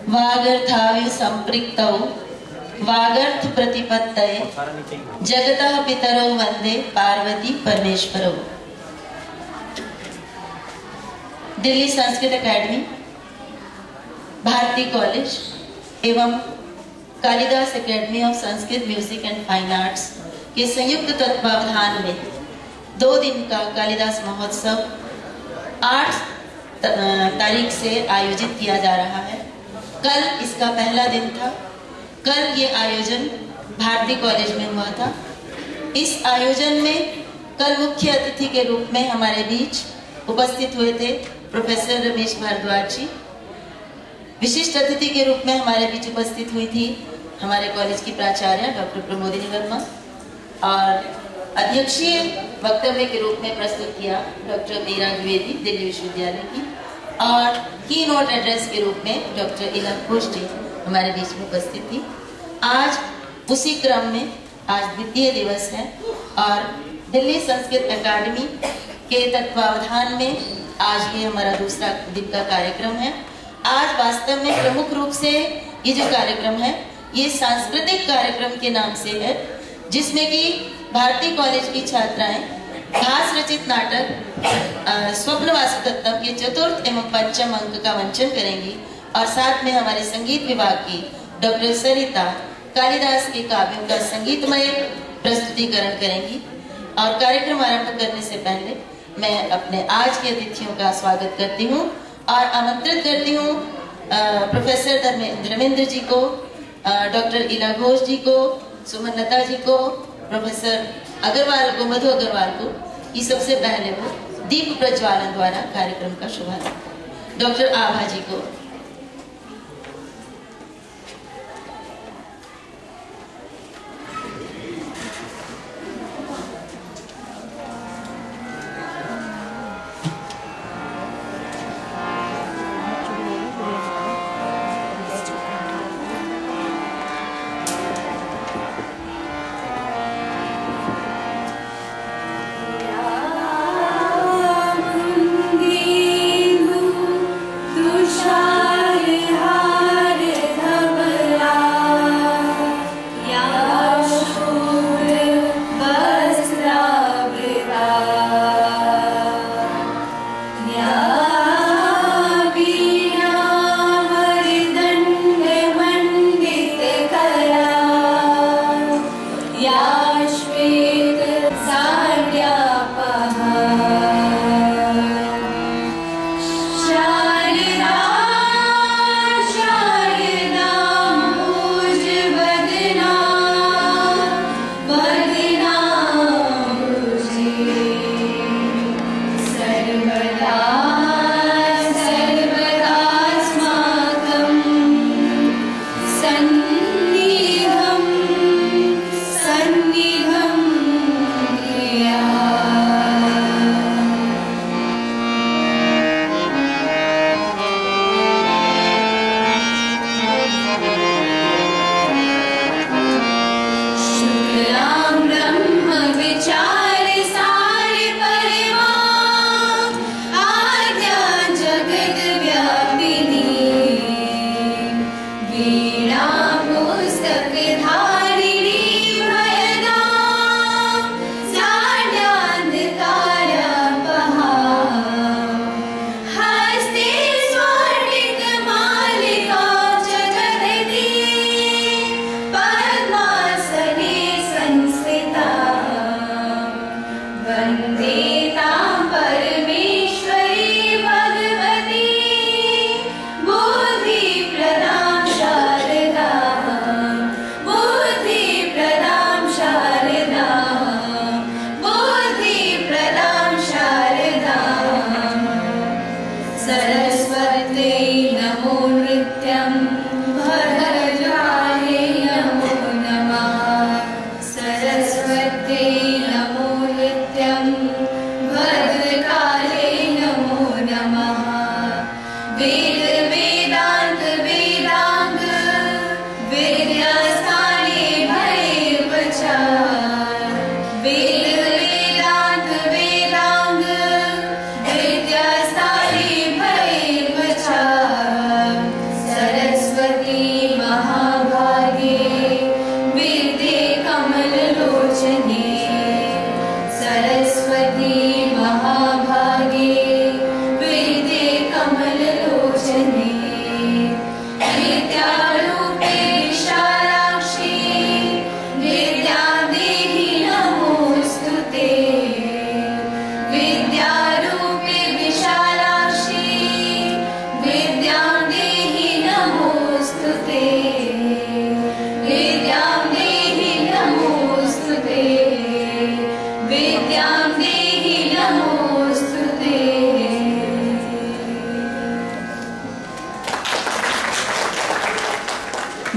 वागर्थावि संपृक्तौ वागर्थ प्रतिपत्तये जगतः पितरौ वंदे Parvati परमेश्वरौ। Delhi Sanskrit academy, Bharti college एवं Kalidas academy of Sanskrit music and fine arts के संयुक्त तत्वावधान में 2 दिन का कालिदास महोत्सव 8 तारीख से आयोजित किया जा रहा है। कल इसका पहला दिन था। कल ये आयोजन भारती कॉलेज में हुआ था। इस आयोजन में कल मुख्य अतिथि के रूप में हमारे बीच उपस्थित हुए थे प्रोफेसर रमेश भारद्वाज जी। विशिष्ट अतिथि के रूप में हमारे बीच उपस्थित हुई थी हमारे कॉलेज की प्राचार्य डॉक्टर प्रमोदिनी वर्मा, और अध्यक्षीय वक्तव्य के रूप में प्रस्तुत किया डॉक्टर मीरा द्विवेदी दिल्ली विश्वविद्यालय की, और की नोट एड्रेस के रूप में डॉक्टर इला घोष जी हमारे बीच में उपस्थित थी। आज उसी क्रम में आज द्वितीय दिवस है और दिल्ली संस्कृत अकादमी के तत्वावधान में आज ये हमारा दूसरा दिन का कार्यक्रम है। आज वास्तव में प्रमुख रूप से ये जो कार्यक्रम है ये सांस्कृतिक कार्यक्रम के नाम से है, जिसमें कि भारती कॉलेज की छात्राएं भास रचित नाटक स्वप्न वासुदत्तम के 4th एवं 5th अंक का मंचन करेंगी, और साथ में हमारे संगीत विभाग की डॉक्टर सरिता कालिदास के काव्यों का संगीतमय प्रस्तुतिकरण करेंगी। और कार्यक्रम आरंभ करने से पहले मैं अपने आज के अतिथियों का स्वागत करती हूँ और आमंत्रित करती हूँ प्रोफेसर धर्मेंद्र जी को, डॉक्टर इला घोष जी को, सुमन लता जी को, प्रोफेसर अग्रवाल को, मधु अग्रवाल को, ये सबसे पहले वो दीप प्रज्वालन द्वारा कार्यक्रम का शुभारंभ, डॉक्टर आभा जी को।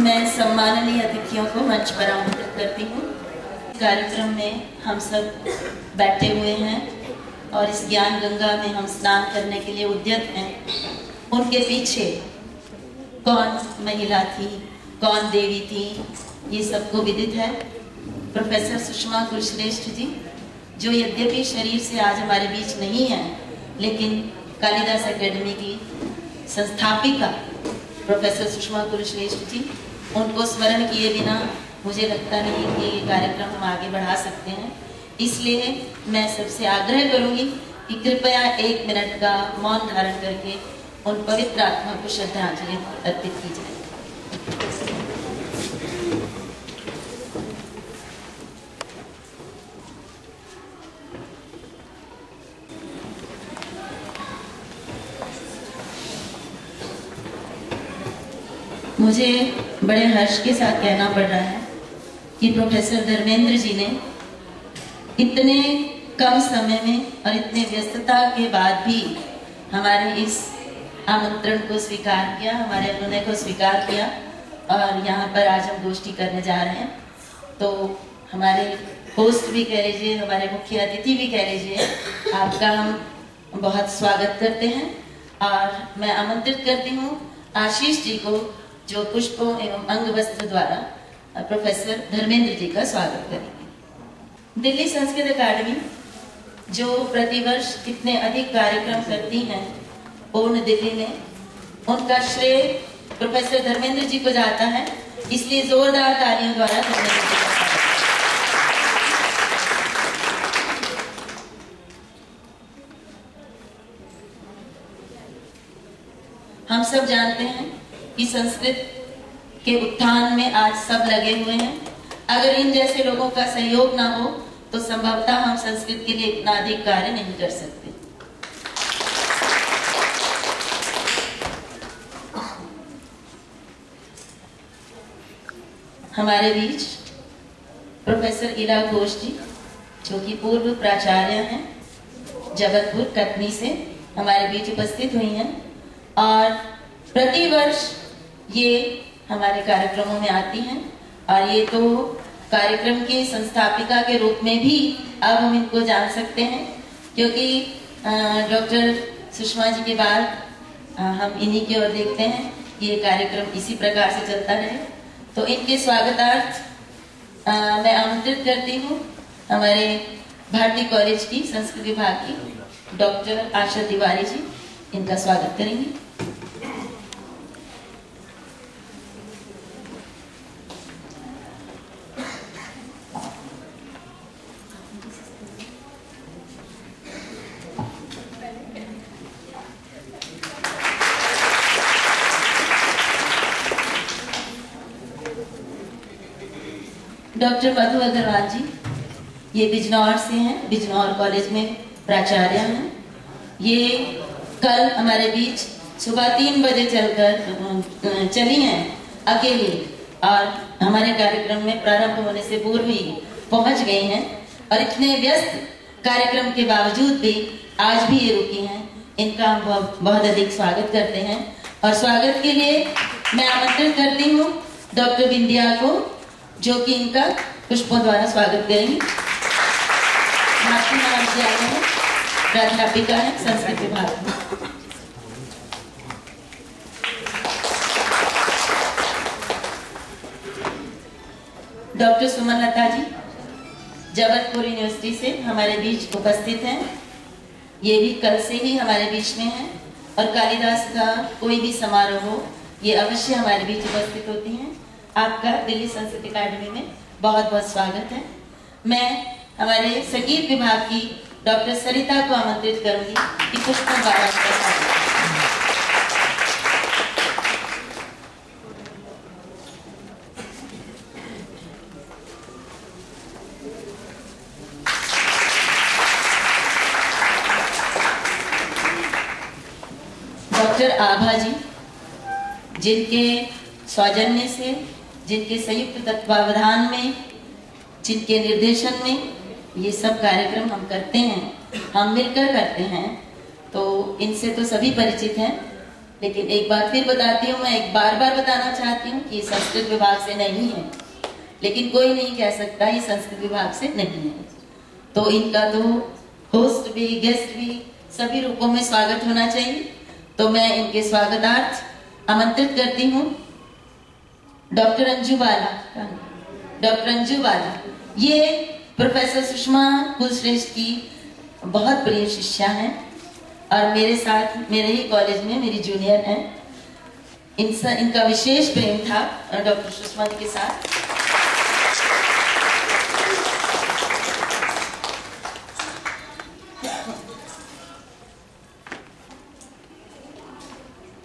मैं सम्माननीय अतिथियों को मंच पर आमंत्रित करती हूँ। कार्यक्रम में हम सब बैठे हुए हैं और इस ज्ञान गंगा में हम स्नान करने के लिए उद्यत हैं। उनके पीछे कौन महिला थी, कौन देवी थी, ये सबको विदित है। प्रोफेसर सुषमा कुलश्रेष्ठ जी, जो यद्यपि शरीर से आज हमारे बीच नहीं है, लेकिन कालिदास एकेडमी की संस्थापिका प्रोफेसर सुषमा कुलश्रेष्ठ जी, उनको स्मरण किए बिना मुझे लगता नहीं कि ये कार्यक्रम हम आगे बढ़ा सकते हैं। इसलिए मैं सबसे आग्रह करूंगी कि कृपया 1 मिनट का मौन धारण करके उन पवित्र आत्मा को श्रद्धांजलि अर्पित की जाए। मुझे बड़े हर्ष के साथ कहना पड़ रहा है कि प्रोफेसर धर्मेंद्र जी ने इतने कम समय में और इतने व्यस्तता के बाद भी हमारे इस आमंत्रण को स्वीकार किया, हमारे अनुनय को स्वीकार किया और यहाँ पर आज हम गोष्ठी करने जा रहे हैं। तो हमारे होस्ट भी कह लीजिए, हमारे मुख्य अतिथि भी कह लीजिए, आपका हम बहुत स्वागत करते हैं और मैं आमंत्रित करती हूँ आशीष जी को, जो पुष्पों एवं अंग वस्त्र द्वारा प्रोफेसर धर्मेंद्र जी का स्वागत करेंगे। दिल्ली संस्कृत अकादमी जो प्रतिवर्ष कितने अधिक कार्यक्रम करती हैं पूर्ण दिल्ली में, उनका श्रेय प्रोफेसर धर्मेंद्र जी को जाता है, इसलिए जोरदार तालियों द्वारा धर्मेंद्र जी का स्वागत। हम सब जानते हैं कि संस्कृत के उत्थान में आज सब लगे हुए हैं। अगर इन जैसे लोगों का सहयोग ना हो तो संभवतः हम संस्कृत के लिए इतना अधिक कार्य नहीं कर सकते। हमारे बीच प्रोफेसर इला घोष जी, जो कि पूर्व प्राचार्य हैं जबलपुर कटनी से, हमारे बीच उपस्थित हुई हैं और प्रतिवर्ष ये हमारे कार्यक्रमों में आती हैं और ये तो कार्यक्रम की संस्थापिका के रूप में भी अब हम इनको जान सकते हैं, क्योंकि डॉक्टर सुषमा जी के बाद हम इन्हीं की ओर देखते हैं कि ये कार्यक्रम इसी प्रकार से चलता रहे। तो इनके स्वागतार्थ मैं आमंत्रित करती हूँ हमारे भारती कॉलेज की संस्कृत विभाग की डॉक्टर आशा तिवारी जी, इनका स्वागत करेंगी। डॉक्टर मधु अग्रवाल जी, ये बिजनौर से हैं, बिजनौर कॉलेज में प्राचार्य हैं। ये कल हमारे बीच सुबह 3 बजे चली हैं अकेले और हमारे कार्यक्रम में प्रारंभ होने से पूर्व ही पहुंच गई हैं और इतने व्यस्त कार्यक्रम के बावजूद भी आज भी ये रुकी हैं। इनका हम बहुत अधिक स्वागत करते हैं और स्वागत के लिए मैं आमंत्रित करती हूँ डॉक्टर बिंदिया को, जो कि इनका पुष्पों द्वारा स्वागत करेंगी। महाविद्यालय में प्राध्यापिका है संस्कृत विभाग में। डॉक्टर सुमन लता जी जबलपुर यूनिवर्सिटी से हमारे बीच उपस्थित हैं। ये भी कल से ही हमारे बीच में है और कालिदास का कोई भी समारोह हो, ये अवश्य हमारे बीच उपस्थित होती हैं। आपका दिल्ली संस्कृत अकादमी में बहुत बहुत स्वागत है। मैं हमारे संगीत विभाग की डॉक्टर सरिता को आमंत्रित करूंगी कि पुष्पों द्वारा उनका स्वागत। डॉक्टर आभा जी, जिनके सौजन्य से, जिनके संयुक्त तत्वावधान में, जिनके निर्देशन में ये सब कार्यक्रम हम करते हैं, हम मिलकर करते हैं, तो इनसे तो सभी परिचित हैं। लेकिन एक बात फिर बताती हूँ, मैं एक बार बताना चाहती हूँ कि संस्कृत विभाग से नहीं है, लेकिन कोई नहीं कह सकता ये संस्कृत विभाग से नहीं है। तो इनका तो होस्ट भी गेस्ट भी सभी रूपों में स्वागत होना चाहिए। तो मैं इनके स्वागतार्थ आमंत्रित करती हूँ डॉक्टर अंजू बाला। डॉक्टर अंजू बाला ये प्रोफेसर सुषमा कुलश्रेष्ठ की बहुत प्रिय शिष्या हैं और मेरे साथ मेरे ही कॉलेज में मेरी जूनियर हैं। इनका विशेष प्रेम था डॉक्टर सुषमा जी के साथ।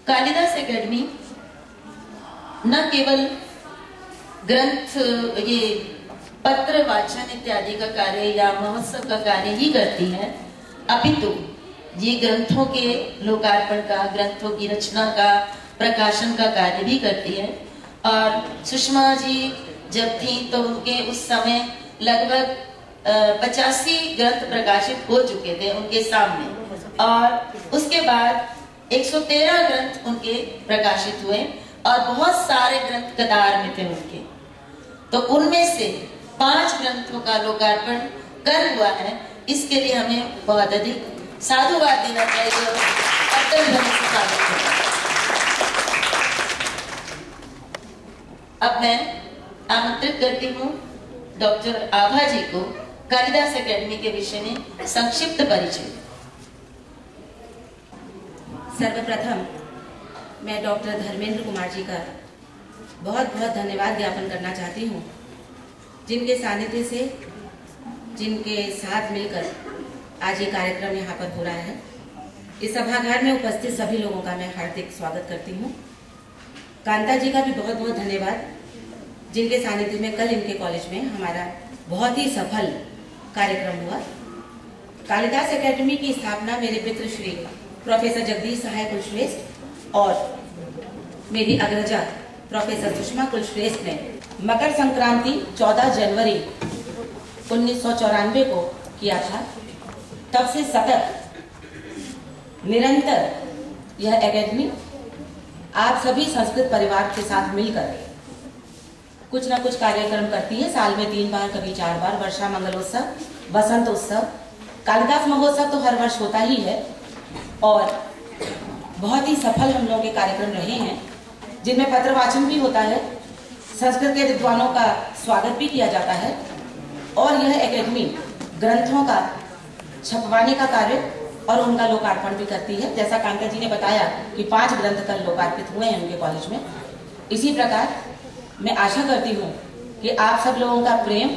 कालिदास एकेडमी न केवल ग्रंथ ये पत्र वाचन इत्यादि का कार्य या महोत्सव का कार्य ही करती है, अपितु ये ग्रंथों के लोकार्पण का, ग्रंथों की रचना का, प्रकाशन का कार्य भी करती है। और सुषमा जी जब थी तो उनके उस समय लगभग 85 ग्रंथ प्रकाशित हो चुके थे उनके सामने, और उसके बाद 113 ग्रंथ उनके प्रकाशित हुए और बहुत सारे ग्रंथ कतार में थे उनके। तो उनमें से 5 ग्रंथों का लोकार्पण कर हुआ है। इसके लिए हमें बहुत अधिक साधुवाद देना चाहिए और अत्यंत ध्वनि से स्वागत करना। अब मैं आमंत्रित करती हूँ डॉक्टर आभा जी को कालिदास एकेडमी के विषय में संक्षिप्त परिचय। सर्वप्रथम मैं डॉक्टर धर्मेंद्र कुमार जी का बहुत बहुत धन्यवाद ज्ञापन करना चाहती हूँ, जिनके सानिध्य से, जिनके साथ मिलकर आज ये कार्यक्रम यहाँ पर हो रहा है। इस सभागार में उपस्थित सभी लोगों का मैं हार्दिक स्वागत करती हूँ। कांता जी का भी बहुत बहुत धन्यवाद, जिनके सानिध्य में कल इनके कॉलेज में हमारा बहुत ही सफल कार्यक्रम हुआ। कालिदास एकेडमी की स्थापना मेरे मित्र श्री प्रोफेसर जगदीश सहाय कुलश्रेष्ठ और मेरी अग्रजा प्रोफेसर सुषमा कुलश्रेष्ठ ने मकर संक्रांति 14 जनवरी 1994 को किया था। तब से सतत निरंतर यह एकेडमी आप सभी संस्कृत परिवार के साथ मिलकर कुछ न कुछ कार्यक्रम करती है। साल में 3 बार, कभी 4 बार, वर्षा मंगलोत्सव, वसंत उत्सव, कालिदास महोत्सव तो हर वर्ष होता ही है और बहुत ही सफल हम लोगों के कार्यक्रम रहे हैं, जिनमें पत्र वाचन भी होता है, संस्कृत के विद्वानों का स्वागत भी किया जाता है और यह एकेडमी ग्रंथों का छपवाने का कार्य और उनका लोकार्पण भी करती है। जैसा कांता जी ने बताया कि 5 ग्रंथ कल लोकार्पित हुए हैं उनके कॉलेज में। इसी प्रकार मैं आशा करती हूँ कि आप सब लोगों का प्रेम,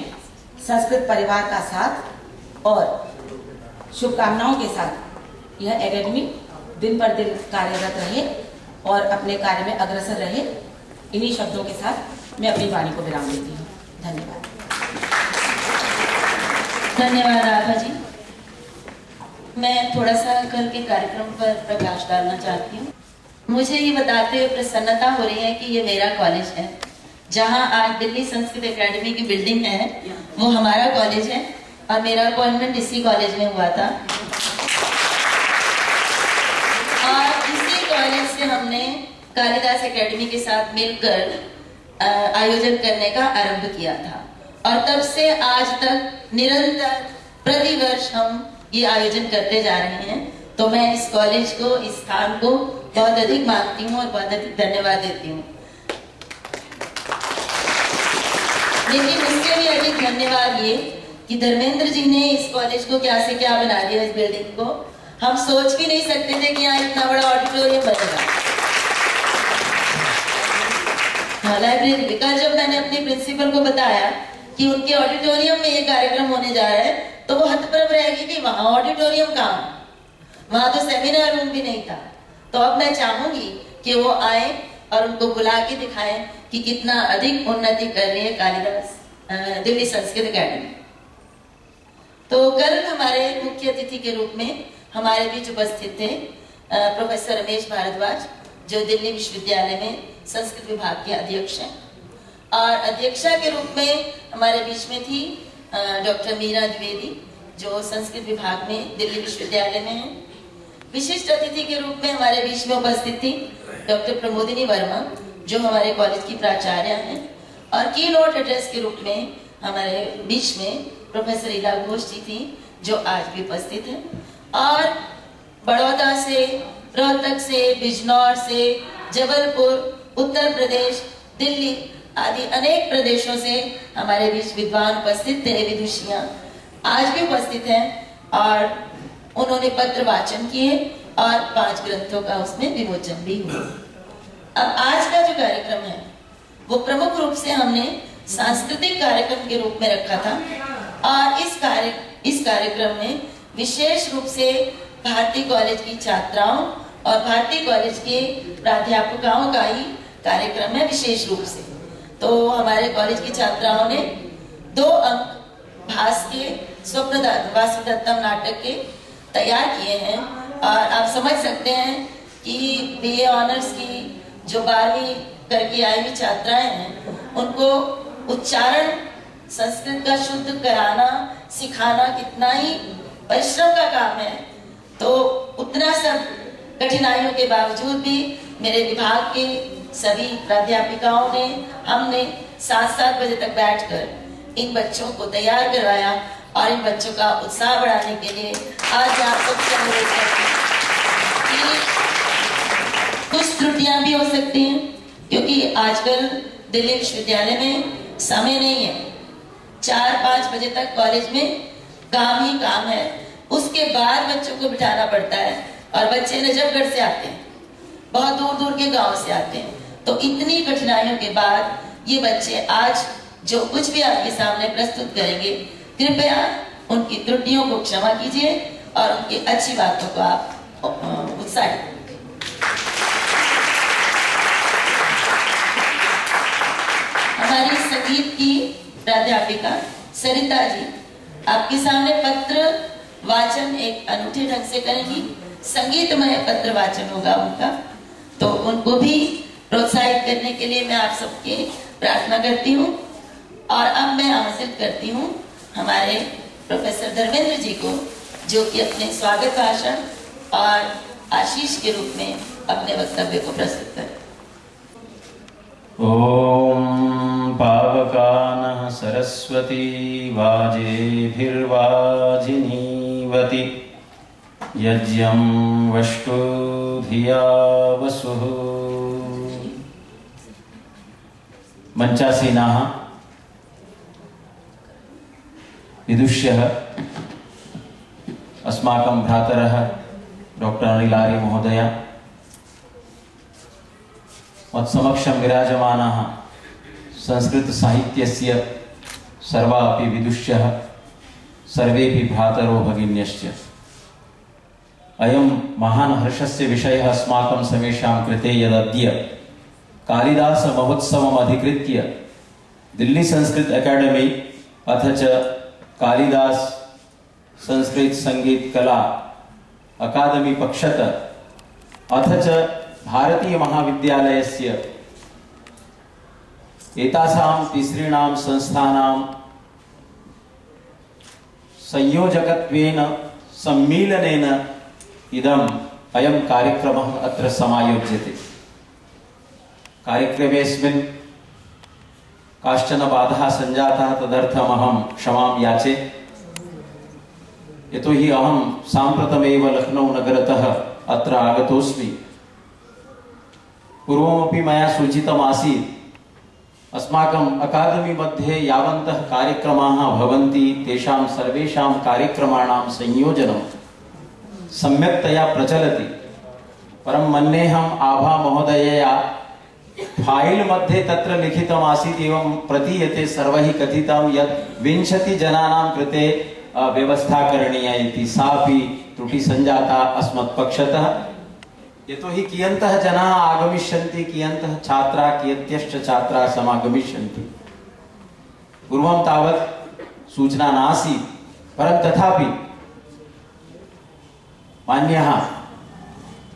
संस्कृत परिवार का साथ और शुभकामनाओं के साथ यह एकेडमी दिन पर दिन कार्यरत रहे और अपने कार्य में अग्रसर रहे। इन्हीं शब्दों के साथ मैं अपनी वाणी को विराम देती हूँ। धन्यवाद। धन्यवाद आभा जी। मैं थोड़ा सा कल के कार्यक्रम पर प्रकाश डालना चाहती हूँ। मुझे ये बताते हुए प्रसन्नता हो रही है कि ये मेरा कॉलेज है, जहाँ आज दिल्ली संस्कृत एकेडमी की बिल्डिंग है, वो हमारा कॉलेज है और मेरा अपॉइंटमेंट इसी कॉलेज में हुआ था और इसी कॉलेज से हमने कालिदास एकेडमी के साथ मिलकर आयोजन करने का आरंभ किया था और तब से आज तक निरंतर प्रतिवर्ष हम ये आयोजन करते जा रहे हैं। तो मैं इस कॉलेज को, इस स्थान को बहुत अधिक मानती हूँ और बहुत अधिक धन्यवाद देती हूँ। लेकिन उससे भी अधिक धन्यवाद ये कि धर्मेंद्र जी ने इस कॉलेज को क्या से क्या बना दिया। इस बिल्डिंग को हम सोच भी नहीं सकते थे कि यहाँ इतना बड़ा ऑडिटोरियम बनेगा। हाँ, लाइब्रेरी। कल जब मैंने अपने प्रिंसिपल को बताया कि उनके ऑडिटोरियम में ये कार्यक्रम होने जा रहा है, तो वो हतप्रभ रह गई कि वहां ऑडिटोरियम कहाँ, वहां तो सेमिनार रूम भी नहीं था। तो अब मैं चाहूंगी कि वो आए और उनको बुला के दिखाएं कि कितना अधिक उन्नति कर रही है कालिदास दिल्ली संस्कृत एकेडमी। तो कल हमारे मुख्य अतिथि के रूप में हमारे बीच उपस्थित थे प्रोफेसर रमेश भारद्वाज, जो दिल्ली विश्वविद्यालय में संस्कृत विभाग के अध्यक्ष हैं, और अध्यक्षा के रूप में हमारे बीच में थी डॉक्टर मीरा द्विवेदी, जो संस्कृत विभाग में दिल्ली विश्वविद्यालय में है। विशिष्ट अतिथि के रूप में हमारे बीच में उपस्थित थी डॉक्टर प्रमोदिनी वर्मा, जो हमारे कॉलेज की प्राचार्य हैं, और की नोट एड्रेस के रूप में हमारे बीच में प्रोफेसर इला घोष जी थी, जो आज भी उपस्थित हैं। और बड़ौदा से, रोहतक से, बिजनौर से, जबलपुर, उत्तर प्रदेश, दिल्ली आदि अनेक प्रदेशों से हमारे बीच विद्वान उपस्थित थे, विदुषियां आज भी उपस्थित हैं और उन्होंने पत्र वाचन किए और 5 ग्रंथों का उसमें विमोचन भी हुआ। अब आज का जो कार्यक्रम है वो प्रमुख रूप से हमने सांस्कृतिक कार्यक्रम के रूप में रखा था और इस कार्यक्रम में विशेष रूप से भारती कॉलेज की छात्राओं और भारती कॉलेज के प्राध्यापकों का ही कार्यक्रम है विशेष रूप से। तो हमारे कॉलेज की छात्राओं ने 2 अंक भास के स्वप्न वासुदत्तम नाटक के तैयार किए हैं और आप समझ सकते हैं कि बीए ऑनर्स की जो 12वीं करके आई हुई छात्राएं हैं, उनको उच्चारण संस्कृत का शुद्ध कराना, सिखाना कितना ही परिश्रम का काम है। तो उतना सब कठिनाइयों के बावजूद भी मेरे विभाग के सभी प्राध्यापिकाओं ने, हमने 7-7 बजे तक बैठकर इन बच्चों को तैयार करवाया और इन बच्चों का उत्साह बढ़ाने के लिए आज आप सबसे अनुरोध करते हैं कि कुछ त्रुटियां भी हो सकती हैं, क्योंकि आजकल दिल्ली विश्वविद्यालय में समय नहीं है। 4-5 बजे तक कॉलेज में काम ही काम है, उसके बाद बच्चों को बिठाना पड़ता है और बच्चे नजफगढ़ से आते हैं, बहुत दूर दूर के गांव से आते हैं। तो इतनी कठिनाइयों के बाद ये बच्चे आज जो कुछ भी आपके सामने प्रस्तुत करेंगे, कृपया उनकी त्रुटियों को क्षमा कीजिए और उनकी अच्छी बातों को आप उत्साहित। हमारी संगीत की प्राध्यापिका सरिता जी आपके सामने पत्र वाचन एक अनूठे ढंग से करेंगी। संगीतमय पत्र वाचन होगा उनका, तो उनको भी प्रोत्साहित करने के लिए मैं आप सबके प्रार्थना करती हूँ। और अब मैं आमंत्रित करती हूँ हमारे प्रोफेसर धर्मेंद्र जी को, जो कि अपने स्वागत भाषण और आशीष के रूप में अपने वक्तव्य को प्रस्तुत करें। ओम पावकानः सरस्वती वाजेभिर्वाजिनीवति यज्ञं वष्टु धिया वसुः। मंचासीनाः विदुष्यः अस्माकं भ्रातरः डॉक्टर अनिल आर्य महोदय, मत्समक्षं विराजमानाः संस्कृत साहित्यस्य सर्वापि विदुष्यः, सर्वेपि भ्रातरो भगिन्यश्च। अयं महान् हर्षस्य विषयः अस्माकं समेषां कृते यदद्य कालिदास महोत्सवम् अधिकृत्य दिल्ली संस्कृत अकादमी अथ च कालिदास संस्कृत संगीत कला अकादमी पक्षतः अथ च भारतीय महाविद्यालयस्य एतासां तिसॄणां संस्थानां संयोजकत्वेन सम्मीलनेन इदम् अयं कार्यक्रमः अत्र समायोज्यते। कार्यक्रमेऽस्मिन् काश्चन बाधाः सञ्जाताः, तदर्थम् अहं क्षमां याचे। यतोहि अहं साम्प्रतमेव लखनऊ नगरतः अत्र आगतोऽस्मि। पूर्वमपि मया सूचितमासीत्, अस्माकम् अकादमी मध्ये यावन्तः कार्यक्रमाः भवन्ति तेषां सर्वेषां कार्यक्रमाणां संयोजनं सम्यक्तया प्रचलति। परं मन्येऽहम् आभा महोदयया फाइल मध्ये तत्र लिखितम् आसीत्, एवं प्रतीयते सर्वैः कथितं यत् 20 जनानां कृते व्यवस्था करणीया इति। सापि त्रुटि सञ्जाता अस्मत्पक्षतः। यतोहि कियन्तः जनाः आगमिष्यन्ति, कियन्तः छात्राः, कियत्यश्च छात्राः समागमिष्यन्ति। पूर्वं तावत् सूचना नासीत्, परं तथापि मान्याः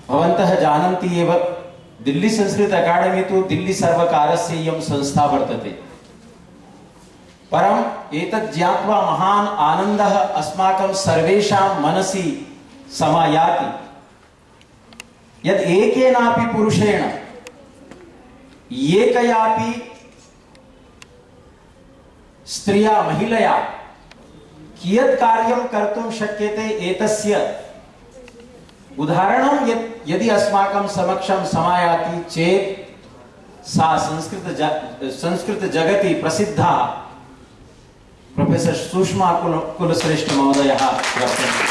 भवन्तः जानन्ति एव, दिल्ली संस्कृत अकादमी तो दिल्ली सर्वकारस्य इयं संस्था वर्तते। परम् एतत् ज्ञात्वा महान् आनन्दः अस्माकं सर्वेषां मनसि समायाति यद एकेनापि पुरुषेण एकयापि स्त्रिया महिलया कियत् कार्यं कर्तुं शक्यते एतस्य उदाहरणं यदि अस्माकं समक्षं समायाति चेत् सा संस्कृत जगति प्रसिद्धा प्रोफेसर सुषमा कुलश्रेष्ठ महोदयः वर्तन्ते।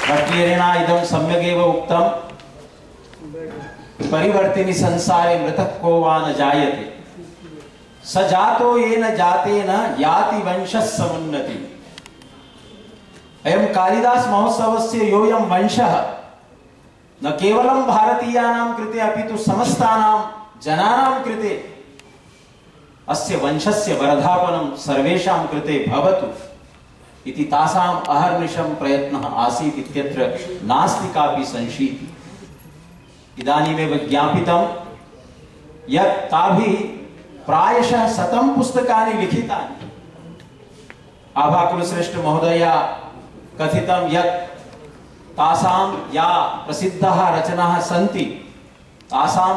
भट्टियरेणा इदं सम्यगेव उक्तं, परिवर्तिनि संसारे मृतः को वा न जायते, स जातो येन जातेन याति वंशः समुन्नति। अयं कालिदास महोत्सवस्य योऽयं वंशः न केवलं भारतीयानां कृते अपितु समस्तानां जनानां कृते अस्य वंशस्य वर्धापनं सर्वेषां कृते भवतु इति तासाम् अहर्निशं प्रयत्नः आसीत् इत्यत्र नास्ति कापि संशीतिः। इदानीमेव ज्ञापितं यत् ताभिः प्रायशः 100 पुस्तकानि लिखितानि। आभा कुलश्रेष्ठ महोदया कथितं यत् तासां या प्रसिद्धाः रचनाः सन्ति तासां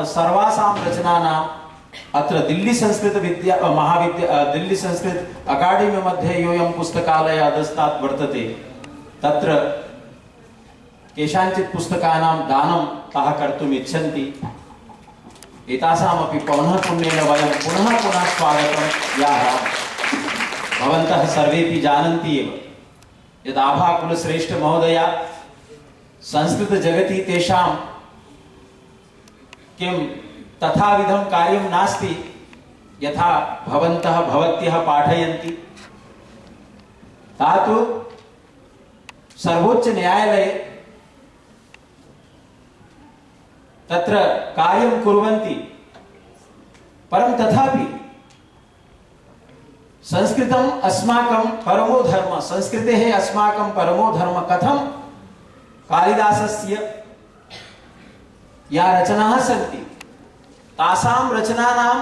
सर्वासां रचनानाम् अत्र दिल्ली संस्कृत दिल्ली संस्कृत अकाडेमी मध्ये योऽयं पुस्तकालयः अधस्तात् वर्तते, तत्र केषाञ्चित् पुस्तकानां दानं ताः कर्तुम् इच्छन्ति। एतासामपि पौनःपुन्येन वयं पुनः पुनः स्वागतं यामः। भवन्तः सर्वेपि जानन्ति एव यद् आभा कुलश्रेष्ठ महोदया संस्कृत जगति तेषां किं तथाविधं कार्यं नास्ति यथा भवन्तः भवत्यः पाठयन्ति। ता तु सर्वोच्च न्यायालये तत्र कार्यं कुर्वन्ति, परं तथापि संस्कृतम् अस्माकं परमो धर्म, संस्कृतेः अस्माकं परमो धर्म कथं कालिदासस्य या रचनाः सन्ति तासां रचनानां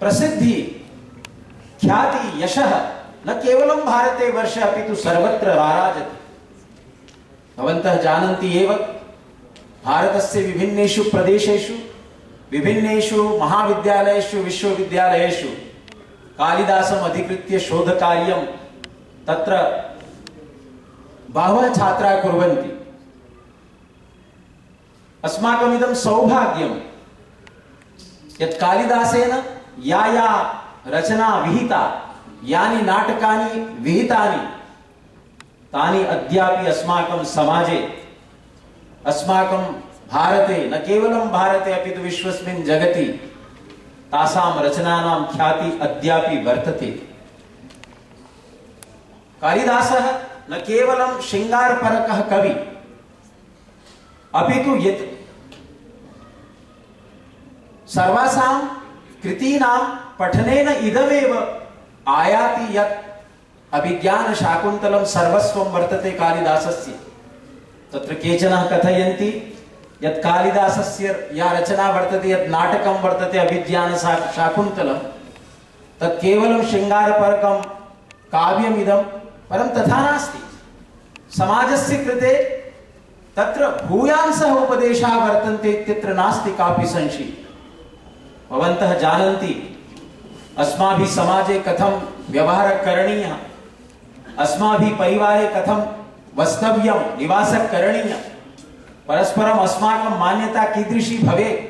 प्रसिद्धि, ख्याति, यशः न केवलं भारते वर्षे अपितु सर्वत्र राराजते। भवन्तः जानन्ति एव भारतस्य विभिन्नेषु प्रदेशेषु विभिन्नेषु महाविद्यालयेषु विश्वविद्यालयेषु कालिदासम् अधिकृत्य शोधकार्यं तत्र बहवः छात्राः कुर्वन्ति। अस्माकमिदं सौभाग्यं यत् कालिदासेन या रचना विहिता, यानि नाटकानि विहितानि तानि अद्यापि अस्माकं समाजे, अस्माकं भारते, न केवलं भारते अपितु विश्वस्मिन् जगति तासां रचनानां ख्याति अद्यापि वर्तते। कालिदासः न केवलं शृङ्गारपरकः कवि अपितु यत् सर्वासां कृतीनां पठनेन इदमेव आयाति यत् अभिज्ञानशाकुन्तलं सर्वस्वं वर्तते कालिदासस्य। तत्र केचन कथयन्ति यत् कालिदासस्य या रचना वर्तते, यत् नाटकं वर्तते अभिज्ञानशाकुन्तलं, तत् केवलं शृङ्गारपरकं काव्यमिदं, परं तथा नास्ति। समाजस्य कृते तत्र भूयांसः उपदेशाः वर्तन्ते इत्यत्र नास्ति कापि संशयः। भवन्तः जानन्ति अस्माभिः समाजे कथं व्यवहारः करणीयः, अस्माभिः परिवारे कथं वस्तव्यं, निवासः करणीयः, परस्परम् अस्माकं मान्यता कीदृशी भवेत्,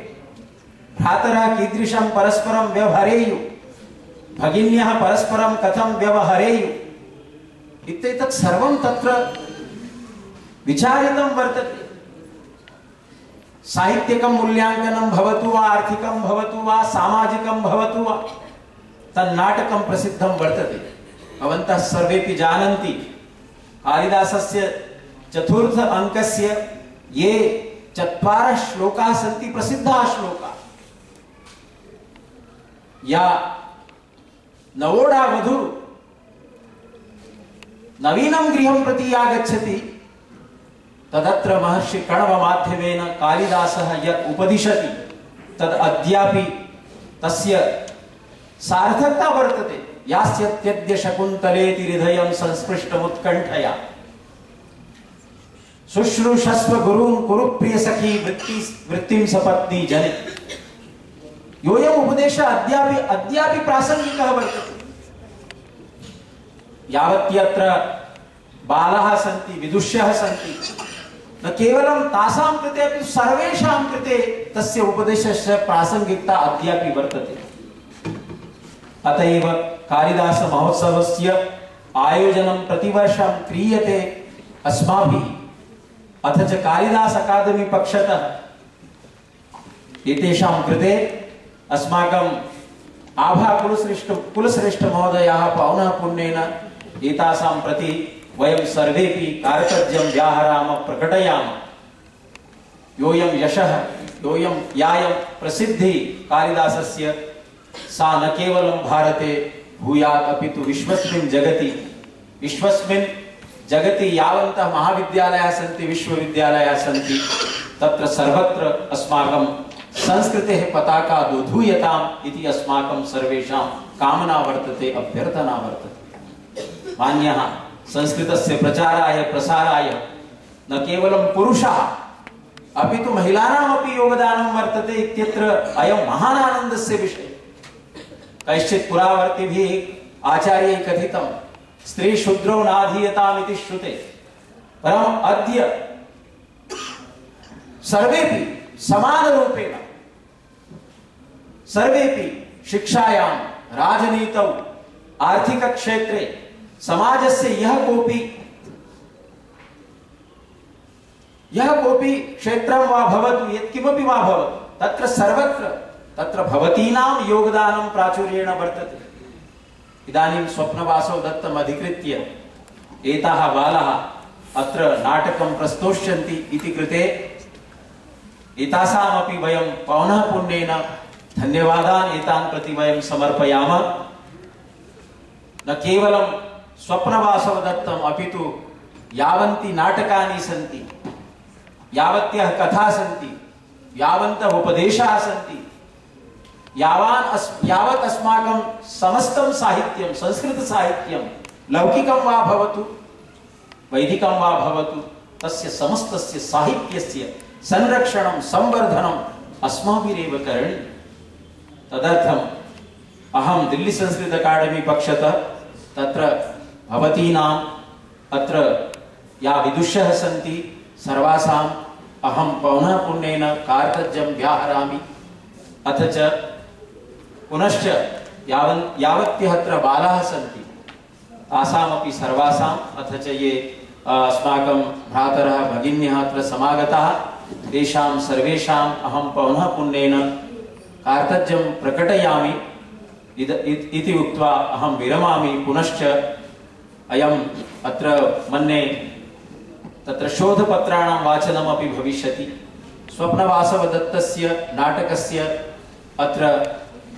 भ्रातरः कीदृशं परस्परं व्यवहरेयुः, भगिन्यः परस्परं कथं व्यवहरेयुः इत्येतत् सर्वं तत्र विचारितं वर्तते। साहित्यिकं मूल्याङ्कनं भवतु वा, आर्थिकं भवतु वा, सामाजिकं भवतु वा, तन्नाटकं प्रसिद्धं वर्तते। भवन्तः सर्वेपि जानन्ति कालिदासस्य चतुर्थ अंकस्य ये 4 श्लोकाः सन्ति, प्रसिद्धाः श्लोकाः। या नवोढा वधू नवीनं गृहं प्रति आगच्छति, तदत्र महर्षि कण्व माध्यमेन कालिदासः यत् उपदिशति तद् अद्यापि तस्य सार्थकता वर्तते। यास्यत्यद्य शकुन्तलेति हृदयं संस्पृष्टमुत्कण्ठया शुश्रूषस्व गुरुं कुरु प्रिय सखी वृत्तिं सपत्नी जने। योऽयम् उपदेशः अद्यापि प्रासंगिकः वर्तते। यावत्यत्र बालाः सन्ति, विदुष्यः सन्ति, न केवलं तासां कृते अपि सर्वेषां कृते तस्य उपदेशस्य प्रासंगिकता अद्यापि वर्तते। अतएव कालिदास महोत्सवस्य आयोजनं प्रतिवर्षं क्रियते अस्माभिः। अथ च कालिदास अकादमी पक्षतः एतेषां कृते अस्माकं आभा कुलश्रेष्ठ महोदयाः पौनः पुण्येन एतासां प्रति वयं सर्वेपि कारतज्यं व्याहराम, प्रकटयाम। योऽयं यशः, यायं प्रसिद्धि कालिदासस्य सा न केवलं भारते भूयात् अपितु विश्वस्मिन् जगति यावन्तः महाविद्यालयाः सन्ति, विश्वविद्यालयाः सन्ति, तत्र सर्वत्र अस्माकं संस्कृतेः पताका दोधूयताम् इति अस्माकं सर्वेषां कामना वर्तते, अभ्यर्थना वर्तते। मान्यः संस्कृतस्य प्रचाराय प्रसाराय न केवलं पुरुषाः अपितु महिलानामपि योगदानं वर्तते इत्यत्र अयं महान् आनन्दस्य विषयः। कैश्चित् पुरावर्तिभिः आचार्यैः कथितं स्त्री शूद्रो नाधीयताम् इति श्रुते, परम् अद्य सर्वेपि समानरूपेण सर्वेपि शिक्षायां, राजनीतौ, आर्थिकक्षेत्रे समाजस्य यः कोऽपि क्षेत्रं वा भवतु, यत्किमपि वा भवतु, तत्र सर्वत्र तत्र भवतीनां योगदानं प्राचुर्येण वर्तते। इदानीं स्वप्नवासव दत्तम् अधिकृत्य एताः बालाः अत्र नाटकं प्रस्तोष्यन्ति इति कृते एतासामपि वयं पौनः पुण्येन धन्यवादान् एतान् प्रति वयं समर्पयामः। न केवलं स्वप्नवासव दत्तम् अपितु यावन्ति नाटकानि सन्ति, यावत्यः कथा सन्ति, यावन्तः उपदेशाः सन्ति, यावत् अस्माकं समस्तं साहित्यं, संस्कृत साहित्यं, लौकिकं वा भवतु, वैदिकं वा भवतु, तस्य समस्तस्य साहित्यस्य संरक्षणं, संवर्धनम् अस्माभिरेव करणीयम्। तदर्थम् अहं दिल्ली संस्कृत अकादमी पक्षतः तत्र भवतीनाम् अत्र या विदुषः सन्ति सर्वासाम् अहं पौनः पुण्येन कारतज्यं व्याहरामि। अथ च पुनश्च यावत्यः अत्र बालाः सन्ति तासामपि सर्वासाम्, अथ च ये अस्माकं भ्रातरः भगिन्यः अत्र समागताः तेषां सर्वेषाम् अहं पौनः पुण्येन कारतज्यं प्रकटयामि इति उक्त्वा अहं विरमामि। पुनश्च अयम् अत्र मन्ये तत्र शोधपत्राणां वाचनमपि भविष्यति। स्वप्नवासवदत्तस्य नाटकस्य अत्र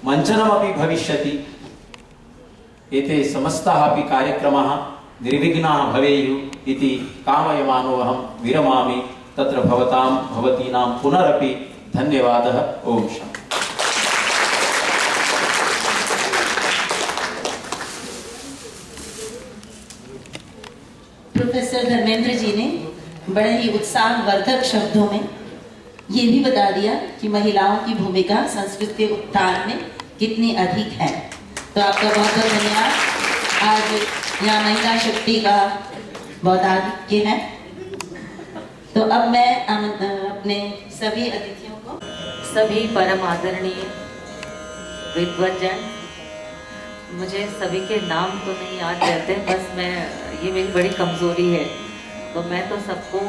मञ्चनमपि भविष्यति। एते समस्ताः अपि कार्यक्रमाः निर्विघ्नाः भवेयुः इति कामयमानो अहं विरमामि। तत्र भवतीनां पुनरपि धन्यवादः। ओम शान्ति। प्रोफेसर धर्मेंद्र जी ने बड़े ही उत्साहवर्धक शब्दों में ये भी बता दिया कि महिलाओं की भूमिका संस्कृत के उत्थान में कितनी अधिक है। तो आपका बहुत बहुत धन्यवाद। आज यहाँ महिला शक्ति का बहुत आधिक्य है। तो अब मैं अपने सभी अतिथियों को, सभी परम आदरणीय विद्वज्जन, मुझे सभी के नाम तो नहीं याद रहते, बस ये मेरी बड़ी कमज़ोरी है, तो मैं तो सबको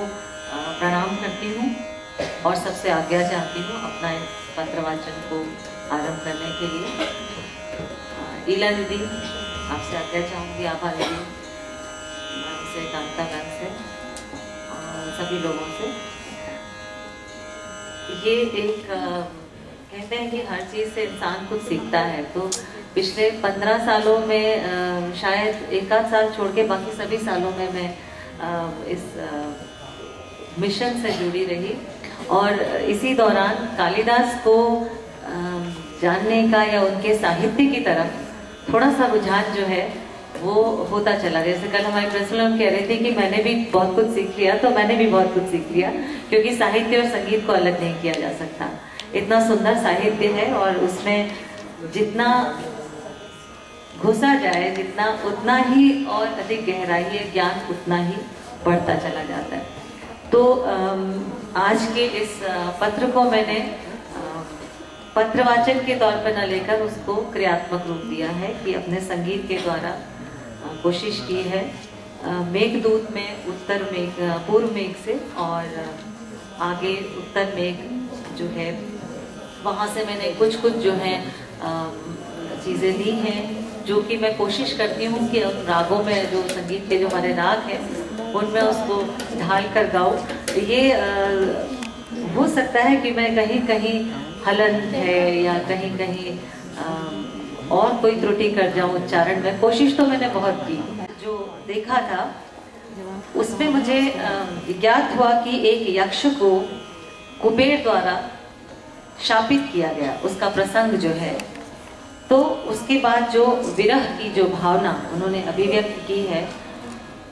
प्रणाम करती हूँ और सबसे आज्ञा चाहती हूँ अपना इस पत्रवाचन को आरंभ करने के लिए। ईला दीदी, आपसे आज्ञा चाहूँगी, आभा दीदी, मैम से, कांता मैम से और सभी लोगों से। ये एक कहते हैं कि हर चीज़ से इंसान कुछ सीखता है, तो पिछले 15 सालों में शायद एक आध साल छोड़ के बाकी सभी सालों में मैं इस मिशन से जुड़ी रही और इसी दौरान कालिदास को जानने का या उनके साहित्य की तरफ थोड़ा सा रुझान जो है वो होता चला। जैसे कल हमारे प्रिंसिपल हम कह रहे थे कि मैंने भी बहुत कुछ सीख लिया, तो मैंने भी बहुत कुछ सीख लिया, क्योंकि साहित्य और संगीत को अलग नहीं किया जा सकता। इतना सुंदर साहित्य है और उसमें जितना घुसा जाए जितना, उतना ही और अधिक गहराई है, ज्ञान उतना ही बढ़ता चला जाता है। तो आज के इस पत्र को मैंने पत्रवाचन के तौर पर न लेकर उसको क्रियात्मक रूप दिया है कि अपने संगीत के द्वारा कोशिश की है मेघदूत में उत्तर मेघ, पूर्व मेघ से और आगे उत्तर मेघ जो है वहाँ से मैंने कुछ जो है चीज़ें ली हैं, जो कि मैं कोशिश करती हूँ कि उन रागों में, जो संगीत के जो हमारे राग हैं उनमें उसको ढाल कर गाऊँ। ये हो सकता है कि मैं कहीं कहीं हलन है या कहीं कहीं और कोई त्रुटि कर जाऊँ उच्चारण में। कोशिश तो मैंने बहुत की। जो देखा था उसमें मुझे ज्ञात हुआ कि एक यक्ष को कुबेर द्वारा शापित किया गया, उसका प्रसंग जो है। तो उसके बाद जो विरह की जो भावना उन्होंने अभिव्यक्त की है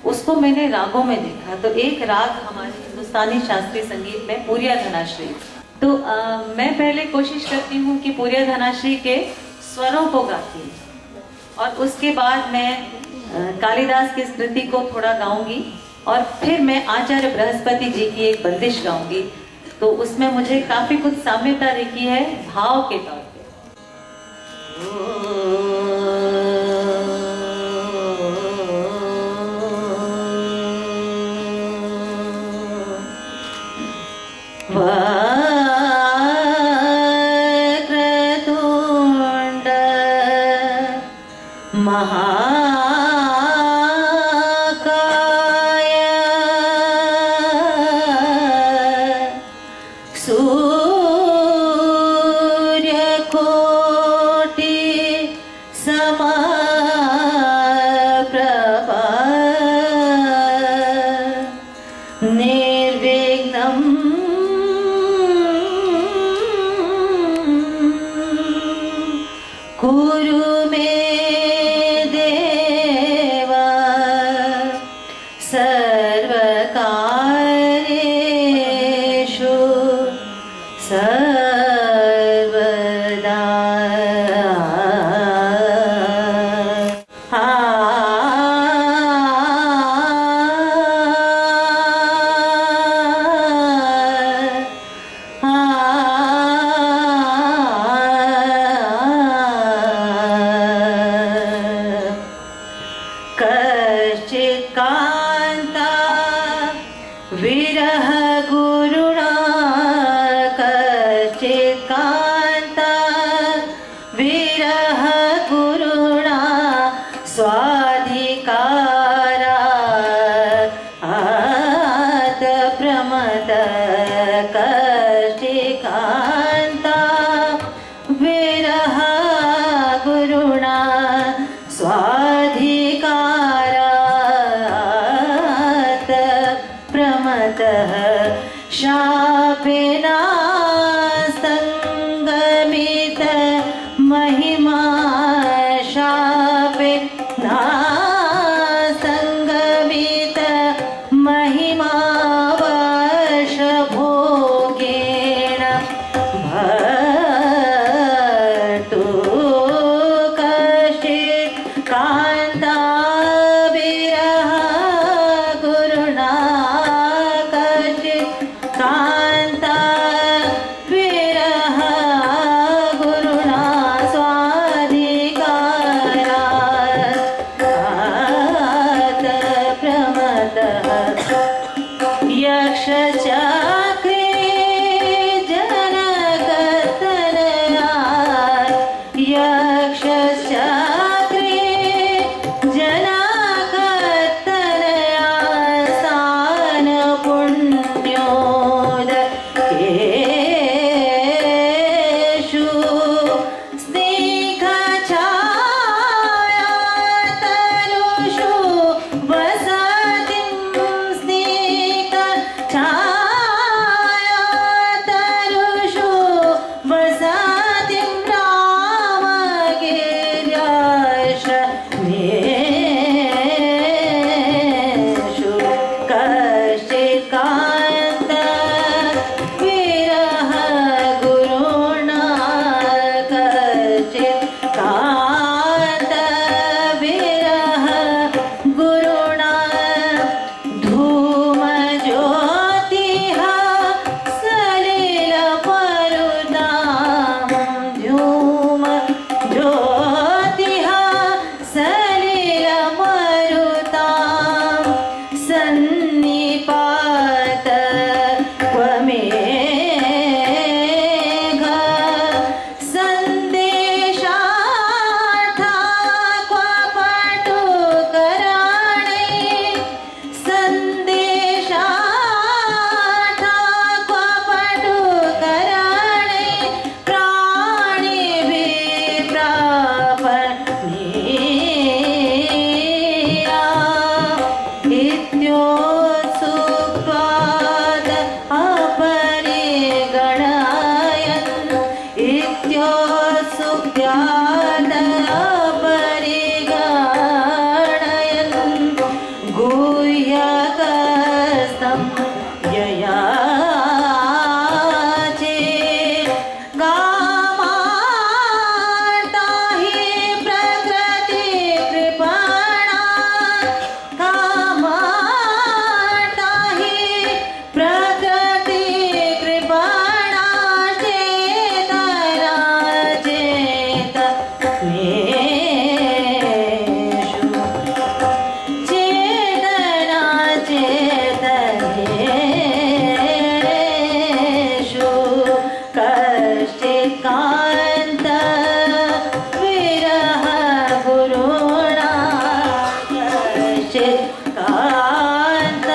उसको मैंने रागों में देखा। तो एक राग हमारे हिंदुस्तानी शास्त्रीय संगीत में पूरिया धनाश्री। तो मैं पहले कोशिश करती हूँ कि पूरिया धनाश्री के स्वरों को गाती हूँ और उसके बाद मैं कालिदास की स्मृति को थोड़ा गाऊंगी और फिर मैं आचार्य बृहस्पति जी की एक बंदिश गाऊंगी। तो उसमें मुझे काफी कुछ साम्यता दिखी है भाव के तौर पे। वक्रतुंड महाकाय सूर्यकोटि समप्रभा निर्विघ्नं कुरु मे देव सर्वकार्येषु सर्वदा। कश्चित् कान्ता विरह गुरुणा, कश्चित् कान्ता विरह गुरुणा स्वाधिकारात् प्रमद। कश्चित् कान्ता विरह गुरुणा स्वाधिकारात् प्रमदः शापेना संगमित महिमा, शापेना संगमित महिमा वर्षभोगेन भर्तु कश्चित् कान्ता विरह गुरुणा, कश्चित् कान्ता विरह गुरुणा स्वाधिकारात् प्रमदः। यक्षचक्रे जनकतनया, यक्षचक्रे जनकतनया सान पुण्योदकेषु स्निग्धछाया तरुषु वसतिं स्निग्धछाया सन्निपात क्वमेघ संदेशार्था क्वपटुकराणे संदेशार्था क्वपटुकराणे प्राणिभिः प्रापणीया इत्योत्सुक्त्वाद अपरिगणयन् इत्योत्सुक्त्वाद अपरिगणयन् गुह्यकस्तं ययाचे कामार्ता हि प्रकृतिकृपणा कामार्ता हि प्रकृतिकृपणा चेतनेषु कश्चित् कान्त विरह गुरुणा कश्चित् कान्त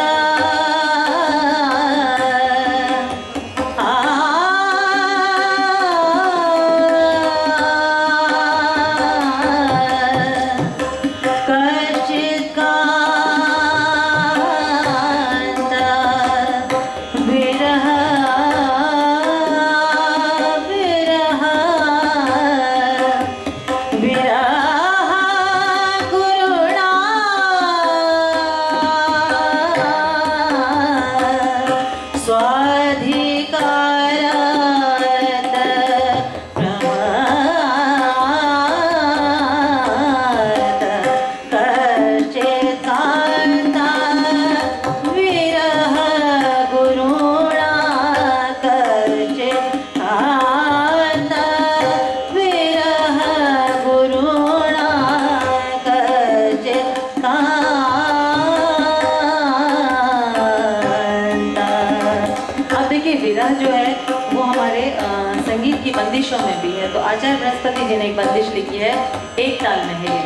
कश्चित् कान्त विरह विरह विरह गुरुणा स्वाधिकारात् प्रमादात् कश्चित् कान्त विरह गुरुणा कश्चित् कान्त विरह गुरुणा कश्चित् कान्त। अब देखिए विरह जो है वो हमारे संगीत की बंदिशों में भी है। तो आचार्य बृहस्पति जी ने एक बंदिश लिखी है, एक ताल में है ये।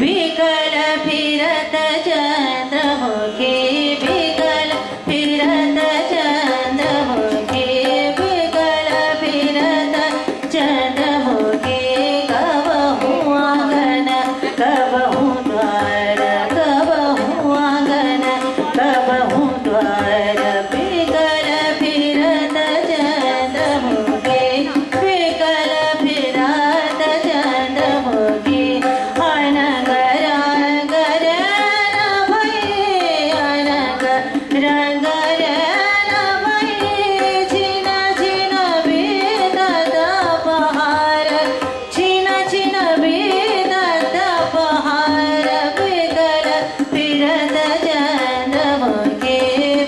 विकल फिरत चंद्रमुखी विकल फिरत चंद्रमुखी विकल फिरत चंद्रमुखी कबहू आंगन कबहू द्वार कबहू आंगन कबहू द्वार विकल फिरत चंद्रमुखी विकल फिरत चंद्रमुखी अनंग रंग रन भई अनंग रंग रन भई छिन छिन बीतत बहार छिन छिन बीतत बहार विकल फिरत चंद्रमुखी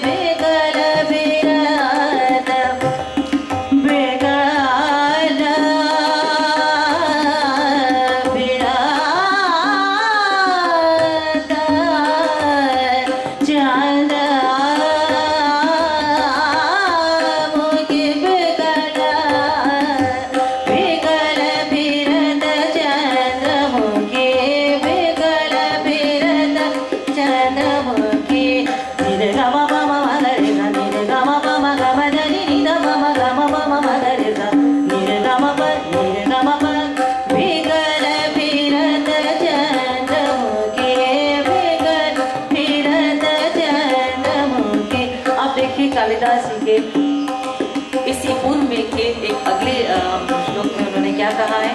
विकल फिरत विकल फिरत चंद्रमुखी विकल विकल फिरत चंद्रमुखी विकल फिरत चंद्रमुखी निरे गम पम मगरे ग निरे गम पम गम धनि निध मम गम पम मगरे ग निरे गम प विकल फिरत चंद्रमुखी विकल फिरत चंद्रमुखी। अब देखिए कालिदास जी के इसी पूर्व में के एक अगले श्लोक में उन्होंने क्या कहा है।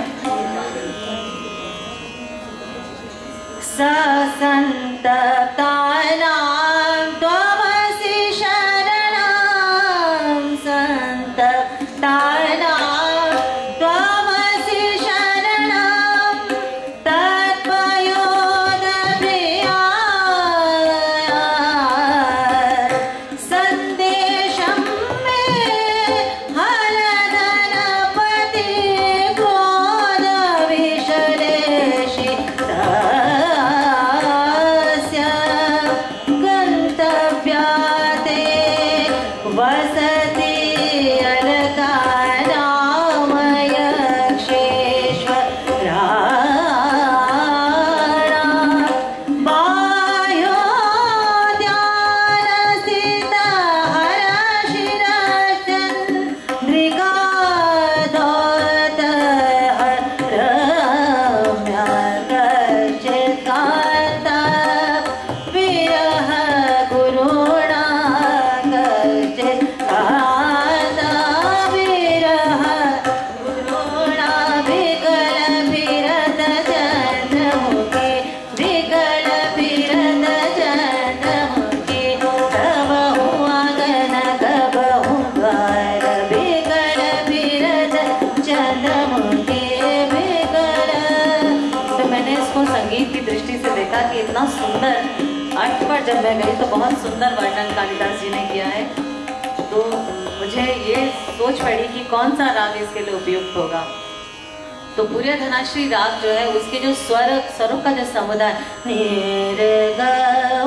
ससंतप्तानां त्वमसि शरणं संतप्तानां त्वमसि शरणं तत्पयोदप्रिया संदेशं मे हलधनपति क्रोधविशदेशि तस्य सुंदर अर्थ पर जब मैं गई तो बहुत सुंदर वर्णन कालिदास जी ने किया है। तो मुझे ये सोच पड़ी कि कौन सा राग इसके लिए उपयुक्त होगा। तो पूरे धनाश्री राग जो है उसके जो स्वरों का जो समुदाय रे ग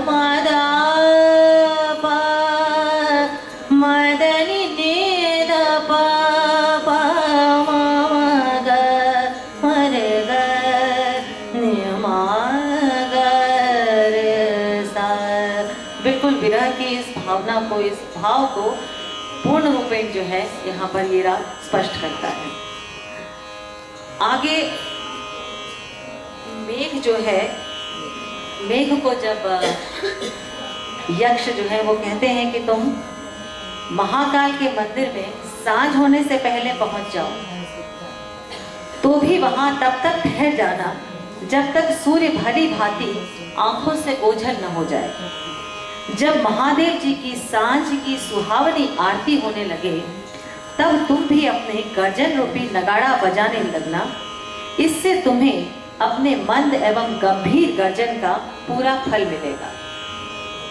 म द प मदनी ने द प प म ग म रे ग नि म ग रे सा। बिल्कुल विरह की इस भावना को, इस भाव को पूर्ण रूपेण जो है यहाँ पर ये राग स्पष्ट करता है। आगे मेघ जो है, मेघ को जब यक्ष जो है वो कहते हैं कि तुम महाकाल के मंदिर में सांझ होने से पहले पहुंच जाओ, तो भी वहां तब तक ठहर जाना जब तक सूर्य भली भांति आंखों से ओझल न हो जाए। जब महादेव जी की सांझ की सुहावनी आरती होने लगे तब तुम भी अपने गर्जन रूपी नगाड़ा बजाने लगना। इससे तुम्हें अपने मंद एवं गंभीर गर्जन का पूरा फल मिलेगा।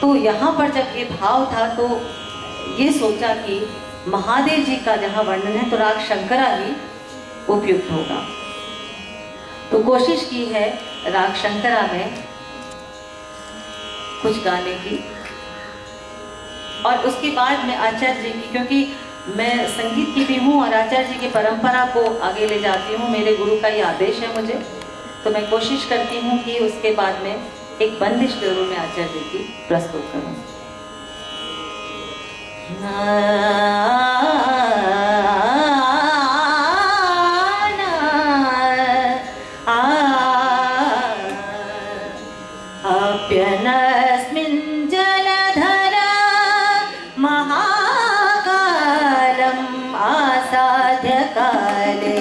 तो यहाँ पर जब ये भाव था तो ये सोचा कि महादेव जी का जहाँ वर्णन है तो राग शंकरा ही उपयुक्त होगा। तो कोशिश की है राग शंकरा में कुछ गाने की, और उसके बाद में आचार्य जी की, क्योंकि मैं संगीत की भी हूँ और आचार्य जी की परंपरा को आगे ले जाती हूँ, मेरे गुरु का ये आदेश है मुझे, तो मैं कोशिश करती हूँ कि उसके बाद में एक बंदिश जरूर मैं आचार्य जी की प्रस्तुत करूँ। महाकालम् आसाद्य काले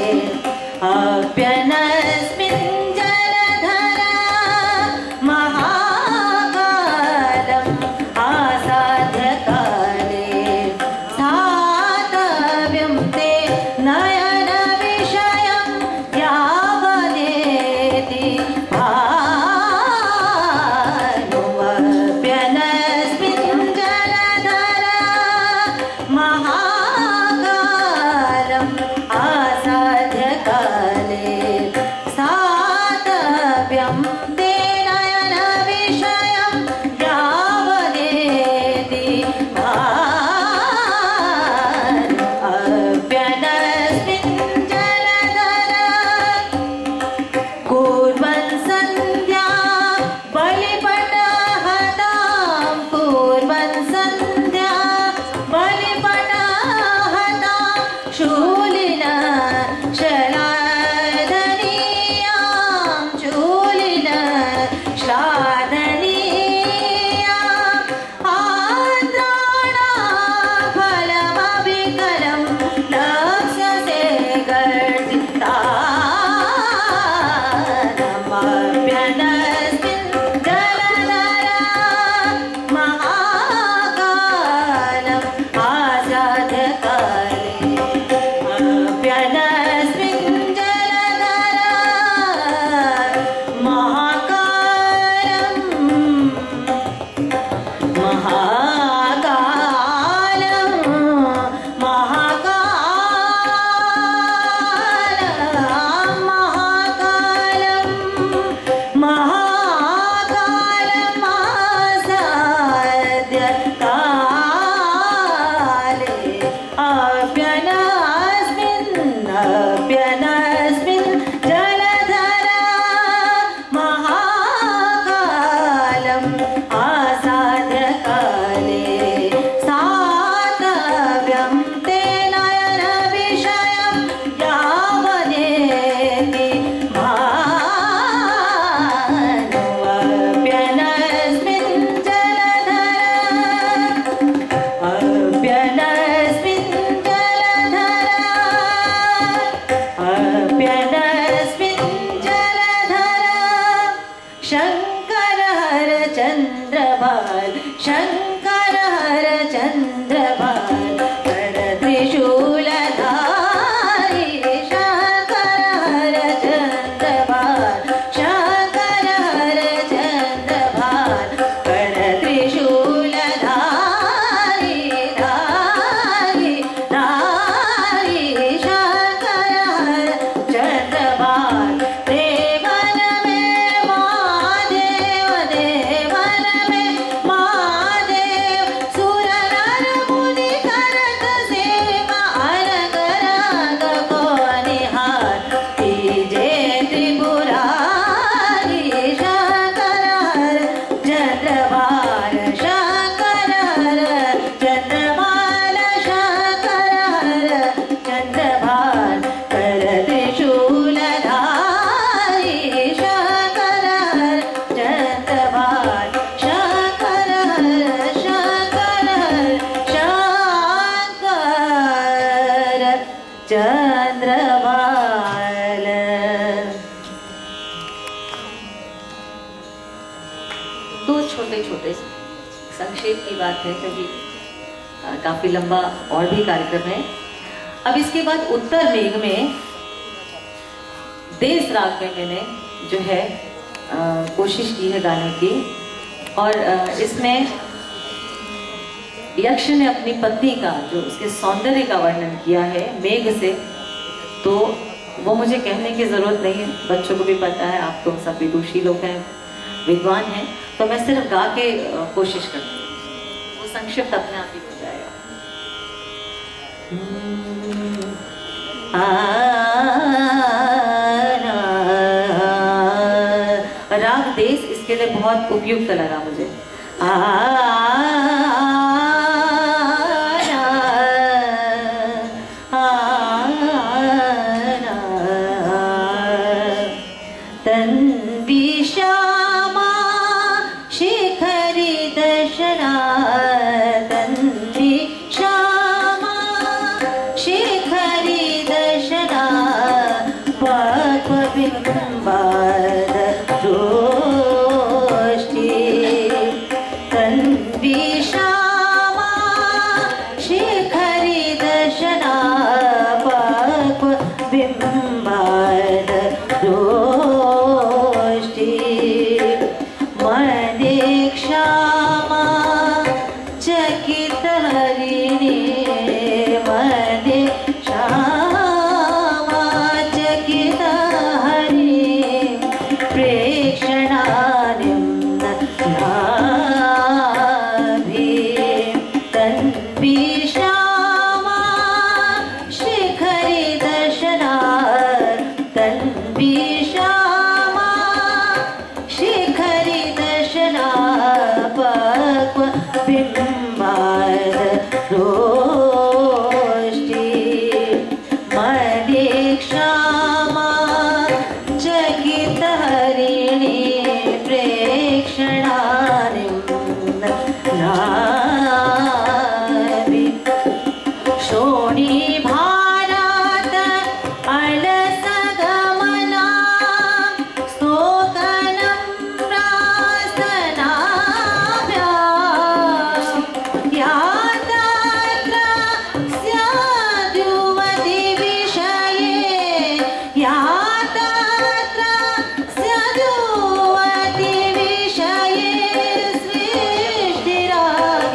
संक्षेप की बात है क्योंकि काफी लंबा और भी कार्यक्रम है। अब इसके बाद उत्तर मेघ में देश राग में मैंने जो है कोशिश की है गाने की, और इसमें यक्ष ने अपनी पत्नी का जो उसके सौंदर्य का वर्णन किया है मेघ से, तो वो मुझे कहने की जरूरत नहीं है, बच्चों को भी पता है, आप तो सब विदुषी लोग हैं, विद्वान हैं, तो मैं सिर्फ गा के कोशिश करती हूँ, वो संक्षिप्त अपने आप ही हो जाएगा। राग देश इसके लिए बहुत उपयुक्त लगा मुझे। सृष्टिराज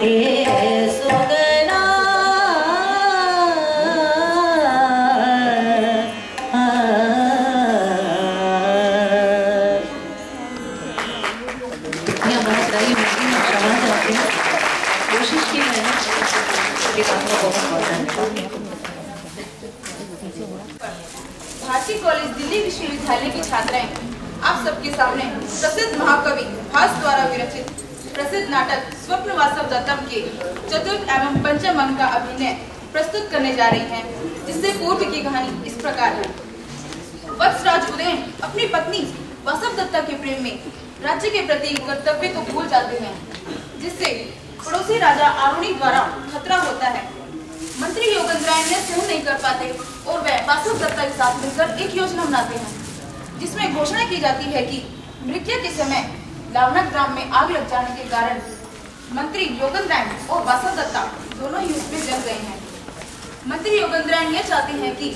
सुगना कोशिश की मैंने, आपका बहुत धन्यवाद। भारती कॉलेज दिल्ली विश्वविद्यालय की छात्राएं आप सबके सामने प्रसिद्ध महाकवि भास द्वारा विरचित प्रसिद्ध नाटक स्वप्न वासव दत्तम के चतुर्थ एवं पंचम अंग का अभिनय प्रस्तुत करने जा रही हैं, जिससे पूर्व की कहानी इस प्रकार है। वत्सराज उदयन अपनी पत्नी वासव दत्ता के प्रेम में राज्य के प्रति कर्तव्य को भूल जाते हैं, जिससे पड़ोसी राजा आरुणी द्वारा खतरा होता है। मंत्री योगेंद्रायण ने सहन नहीं कर पाते और वह वासव दत्ता के साथ मिलकर एक योजना बनाते हैं, जिसमें घोषणा की जाती है कि मृत्यु के समय लावनक ग्राम में आग लग जाने के कारण मंत्री योगेंद्रायण और वासव दत्ता दोनों ही उसमें जल गए हैं। मंत्री योगेंद्रायण यह चाहते हैं कि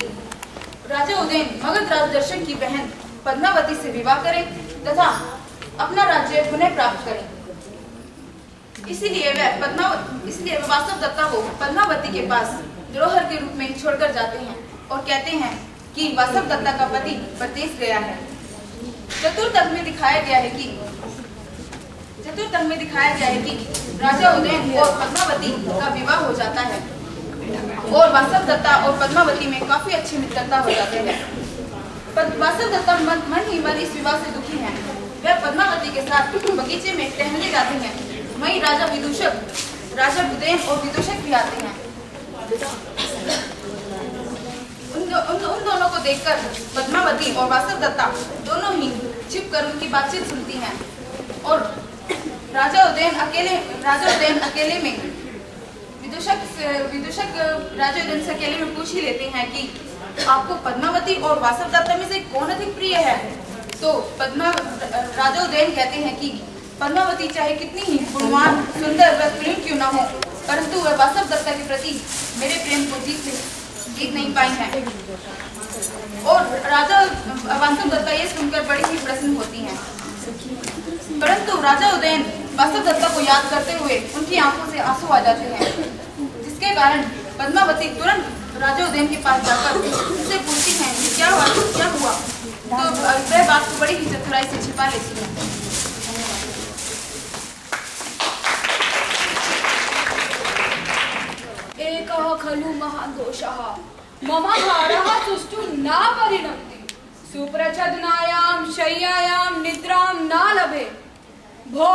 राजा उदयन मगध राजदर्शन की बहन पद्मावती से विवाह करें तथा अपना राज्य पुनः प्राप्त करें। इसलिए वह वासव दत्ता को पद्मावती के पास धरोहर के रूप में छोड़कर जाते हैं और कहते हैं कि वासव दत्ता का पति परदेश गया है। चतुर्थ अंग में दिखाया गया है कि राजा उदयन और पद्मावती का विवाह हो जाता है और वासव दत्ता और पद्मावती में काफी अच्छी मित्रता हो जाती है। वासव दत्ता मन ही मन इस विवाह से दुखी हैं। वह पद्मावती के साथ बगीचे में टहलने जाते हैं। वहीं राजा उदयन और विदूषक भी आते हैं। उन दोनों को देखकर पद्मावती और वासव दत्ता दोनों ही छिपकर उनकी बातचीत सुनती हैं और राजा उदयन अकेले में विदूषक राजा उदयन से अकेले में पूछ ही लेते हैं कि आपको पद्मावती और वासव दत्ता में से कौन अधिक प्रिय है। तो राजा उदयन कहते हैं कि पद्मावती चाहे कितनी ही गुणवान, सुंदर व कुलीन क्यों न हो, परंतु वह वासव दत्ता के प्रति मेरे प्रेम को जीत नहीं पाई है। और राजा वासव दत्ता ये सुनकर बड़ी ही प्रसन्न होती हैं। परंतु राजा उदयन वासव दत्ता को याद करते हुए उनकी आंखों से आंसू आ जाते हैं, जिसके कारण पद्मावती तुरंत राजा उदयन के पास जाकर उससे पूछती हैं कि क्या हुआ। तो वह बात को बड़ी ही चतुराई से छिपा लेती है। एकः खलु महादोषः मम हारः सुष्ठु न परिणमति सुप्रच्छदनायां शय्यायां निद्रां न लभे भो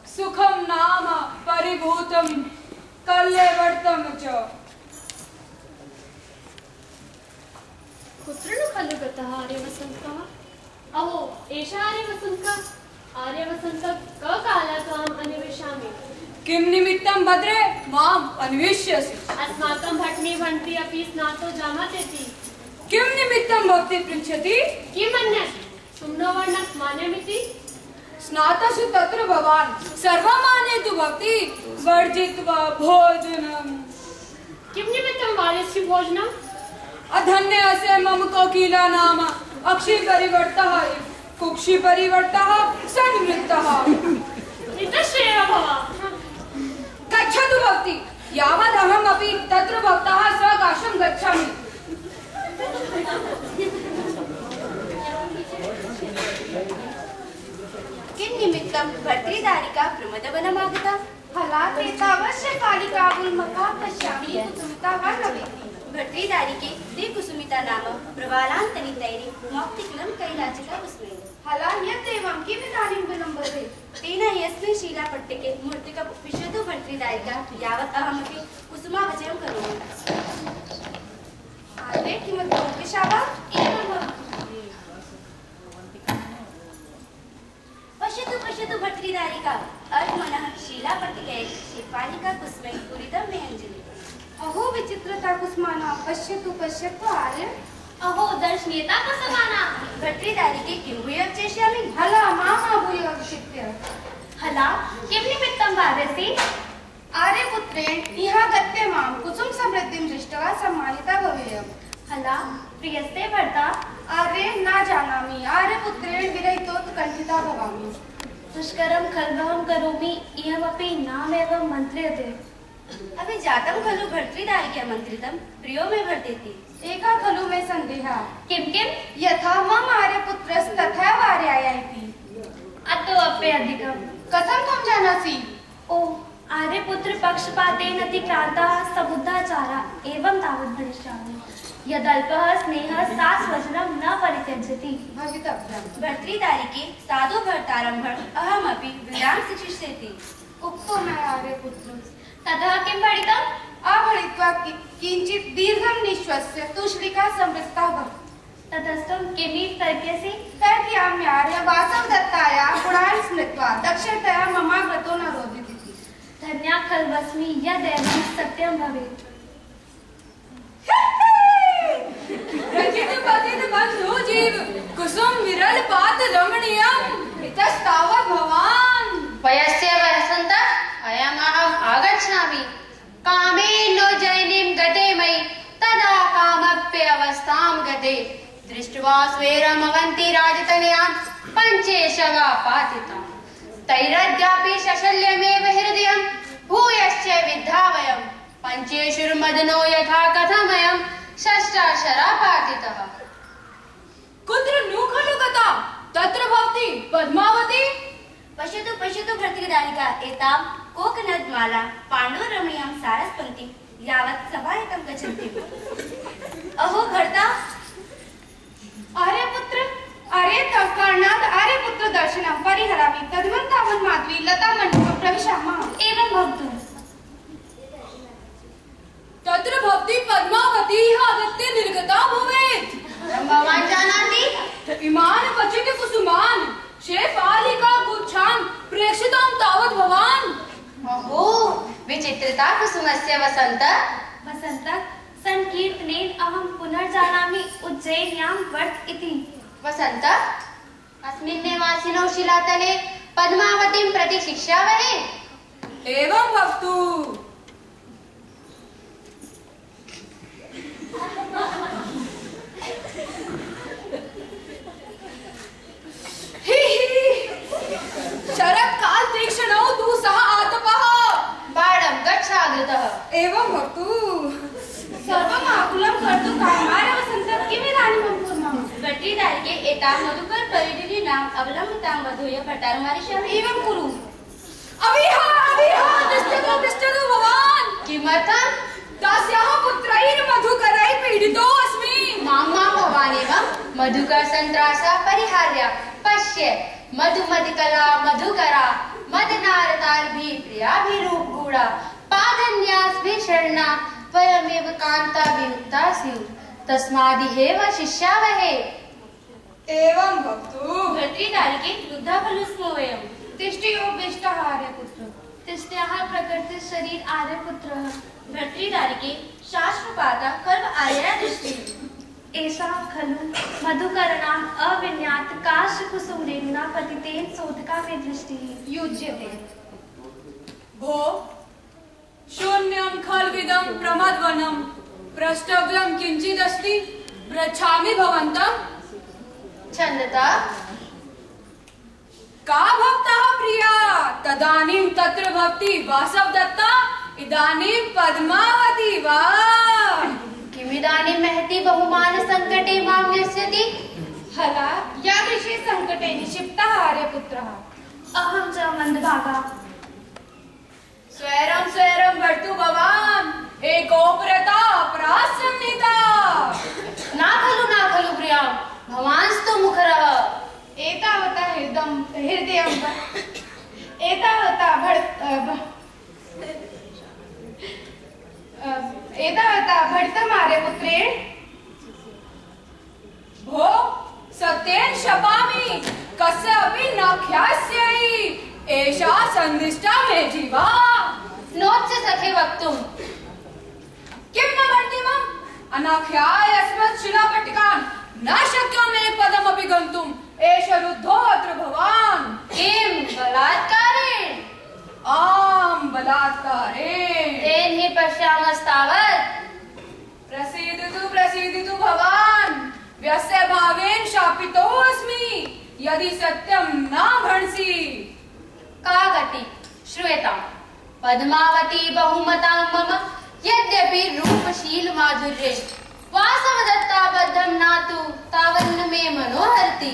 सुखं नाम परिभूतं कल्लेवर्तं च। कुत्र नु खलु गतः आर्यवसन्तः? अहो एषः आर्यवसन्तः। आर्यवसन्तः ककाला त्वाम् अन्वेषामि। किं निमित्तं भद्रे माम् अन्विष्यसि? अस्माकं भटनी भण्टी अपि स्नातो जामातेति। किं निमित्तं भवती पृच्छति? किम् अन्यत्? सुम्नो वर्णः मान्यमिति। स्नातसु तत्र भवान् सर्वमानेतु भवती वर्जित्वा भोजनम्। किं निमित्तं वार्यस्य भोजनम्? अधन्यस्य मम कोकिला नाम अक्षि परिवर्तः कुक्षि परिवर्तः संवृत्तः। नितश्रेयः भव। गच्छतु भवती, यावदहमपि तत्र भवतः स्वकाशं गच्छामि। किं निमित्तं भर्तृदारिका प्रमदवनमागता? फलातेतावस्य कालिका गुल्मका पश्यामि कुसुमिता वा लभेति। भर्तृदारिके ते कुसुमिता नाम प्रवालान्तनितैरे मौक्तिकुलं कैलाचिका कुस्मे। हला यदेवं किमिदानीं विलम्बते? तेन यस्मिन् शिलापट्टिके मूर्तिका विशदो भर्तृदारिका यावत् अहमपि कुसुमावचयं करोमि। आदे किमर्थं विशावा? पश्यतु भर्तृदारिका अर्धमनः शिलापट्टिके शिल्पालिका कुस्मे पूरितं मे अंजलि। अहो विचित्रता कुसुमाना पश्यतु आर्य। अहो दर्शनीयता कुसुमाना। भर्तृदारिके किं भूयः चेष्यामि? हला मामा भूयः विचित्य। हला किं निमित्तं वादसि? आर्यपुत्रेण इहा गत्य मां कुसुम समृद्धिं दृष्ट्वा सम्मानिता भवेयम्। हला प्रियस्ते भर्ता? आर्य न जानामि। आर्यपुत्रेण विरहितोत्कण्ठिता भवामि। दुष्करं खल्वहं करोमि इयमपि नामेव मन्त्र्यते। अभी जातं खलु भर्तृदायिके मन्त्रितं प्रियो मे भर्तेति। एका खलु मे सन्देहः किं किं? यथा मम आर्यपुत्रस्तथा आर्यायाति। अतो अप्यधिकं। कथं त्वं जानासि? ओ आर्यपुत्र पक्षपातेन अतिक्रान्तः समुद्धाचारः एवं तावत् भविष्यामि। यदल्पः स्नेहः सा स्वजनं न परित्यजति। भवितव्यम्। भर्तृदायिके साधु भर्तारम्भम् अहमपि विराम शिक्षिष्यति। उक्तो मया आर्यपुत्र। ततः किं भणितम्? आवृत्वा किञ्चित् दीर्घं निःश्वस्य तूष्णीका संवृत्ता भवति। ततस्त्वं किमिव तर्क्यसि? तर्कयामि आर्य वासवदत्तायाः गुणान् स्मृत्वा दक्षतया ममाग्रतो न रोदिति। धन्या खल्वस्मि यदेवं सत्यं भवेत्। रचित पतित बंधु जीव कुसुम विरल पात रमणीयम् इतस्तावत् भवान्। वयस्य वसन्तः अयमहम् आगच्छामि। कामेनो जैनीं गते मयि तदा कामप्यवस्थां गते दृष्ट्वा स्वेरमवन्ति राजतनयान् पञ्चेशवा पातिताम्। तैरद्यापि शशल्यमेव हृदयं भूयश्च विद्धावयम् पञ्चेषुर्मदनो यथा कथमयम् षष्ठाक्षरा पातितः। कुत्र नु खलु गता तत्र भवति पद्मावती। पश्यतु पश्यतु भर्तृदायिका एतां कोकनदमाला पाण्डुरमणीयं सारस्वन्ति यावत् सभायकं गच्छन्ति। अहो भर्ता आर्यपुत्र अरे तव कारणात् आर्यपुत्र दर्शनं परिहरामि। तदनन्तरं माध्वी लता मण्डपं प्रविशामः। एवं भवतु। तत्र भवती पद्मावती आगत्य निर्गता भवेत्। भवान् जानाति? इमान् क्वचित् कुसुमान् शेफालिका गुच्छान् प्रेषितां तावत् भवान्। अहो विचित्रता कुसुमस्य वसन्त। वसन्तः संकीर्तनेन अहं पुनर्जानामि उज्जयिन्यां वर्त इति। वसन्त अस्मिन्नेवासिनौ शिलातले पद्मावतीं प्रति शिक्षावहे। एवं भवतु। शरत्काल तीक्ष्णौ दूसः आतपः बाणं गच्छाग्रतः। एवं भवतु। सर्वम् आकुलं कर्तुं कामाय वसन्तः किमिदानीं कुर्मः? भर्तृदायिके एतां मधुकर परिडिनाम् अवलम्बितां वधूय भर्तारमारिष्यामि। एवं कुरु। तिष्ठतु भवान्। किमर्थम्? तस्याः पुत्रैर्मधुकरैः पीडितोऽस्मि। मां भवानेव मधुकर सन्त्रासः परिहार्य पश्य मधुमतिकला मधुकरा मदनारतार्भिः प्रियाभिरूपगूढा पादन्यासभिः शरणा वयमेव कान्ताभियुक्ता स्युः तस्मादिहेव शिष्यावहे। एवं भवतु। भर्तृदायिके वृद्धा खलु स्मो वयम्। तिष्ठयोपविष्टः आर्यपुत्र। तिष्ठ्याः प्रकृति शरीर आर्यपुत्रः। भर्तृदायिके शास्त्रपाता खल्व आर्या दृष्टिः। एषा खलु मधुकरणाम् अविन्यात काशकुसुमरेणुना पतितेन शोधका मे दृष्टिः युज्यते। भो शून्यं खल्विदं प्रमदवनं प्रष्टव्यं किञ्चिदस्ति पृच्छामि भवन्तं। छन्दता का भक्तः प्रिया तदानीं तत्र भवति वासवदत्ता इदानीं पद्मावती वा। किमिदानीं महति बहुमान संकटे मां न्यस्यति। हला यादृशे संकटे निक्षिप्तः आर्यपुत्रः। अहं च मन्दभागा। स्वैरं भर्तु भवान् एकोपरता प्रासन्निता। ना खलु प्रिया भवांस्तु मुखरः। एतावता भर्तम् आर्यपुत्रेण। भो सत्येन शपामि कस्यापि न ख्यास्यै एषा सन्दिष्टा मे जीवा। नोच्च सखे वक्तुम्। किं न भर्तिमम् अनाख्याय अस्मत् शिलापट्टिकान् न शक्यम् एकपदमपि गन्तुम्। एष रुद्धोऽत्र भवान्। किं बलात्कारेण? आम् बलात्कारेण। तेन हि पश्यामस्तावत्। प्रसीदितु भवान्। व्यस्य भावेन शापितोऽस्मि। यदि सत्यं न भणसि कागति श्वेता पद्मावती बहुमतां मम यद्यपि रूपशील माधुर्ये वासवदत्ता बद्धं नातु तावन्न मे मनोहरति।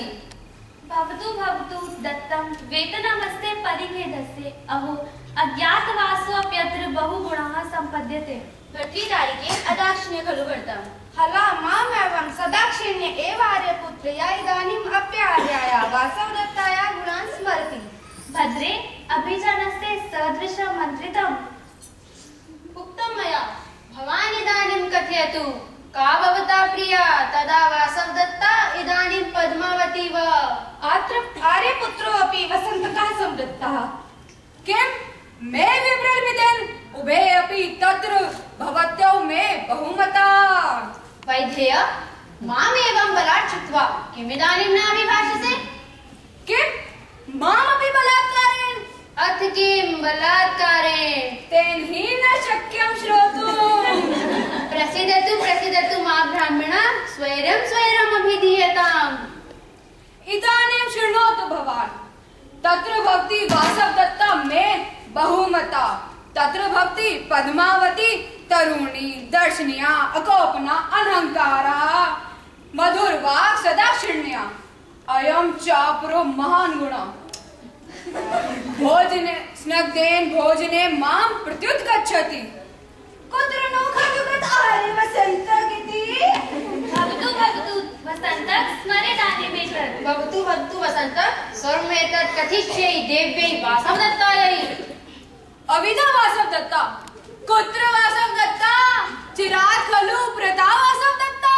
भवतु भवतु दत्तं वेतनमस्ते परिभेदस्य अहो अज्ञातवासो अप्यत्र बहुगुणाः सम्पद्यते। भर्तृदायिके अदाक्षिण्य खलु वर्तम् हला मामेवं सदाक्षिण्य एव आर्यपुत्र्या इदानीम् अप्यार्याया वासवदत्ताया गुणान् स्मरति। भद्रे अभिजानस्ते सदृशं मन्त्रितम्। उक्तं मया भवान् इदानीं कथयतु का भवता प्रिया तदा वासवदत्ता इदानीं पद्मावती वा? अत्र आर्यपुत्रो अपि वसन्तकः संवृत्तः। किं मे विप्रलम्बितेन उभे अपि तत्र भवत्यौ मे बहुमता। वैद्येय मामेवं बलात् चित्वा किमिदानीं न अभिभाषसे? किं मामपि बलात्कारेण? अथ किं बलात्कारेण? तेन हि न शक्यं श्रोतुम्। प्रसीदतु मा ब्राह्मणा स्वैरं स्वैरम् अभिधीयताम्। इदानीं शृणोतु भवान्। तत्र भवति वासवदत्ता मे बहुमता, तत्र भवति पद्मावती तरुणी दर्शनीया अकोपना अनहंकारा मधुरवाक् सदाक्षिण्या अयं चापरो महान् गुणः। भोजने स्नग्धेन भोजने मां प्रत्युत्गच्छति। कुत्र नो खलु गत आर्य वसन्तक इति? भवतु भवतु वसन्तक स्मरेदानीमेतत्। भवतु वसन्तक सर्वमेतत् कथिष्ये देव्यै वासवदत्तायै। अविधा वासवदत्ता कुत्र वासवदत्ता? चिरात् खलु प्रता वासवदत्ता।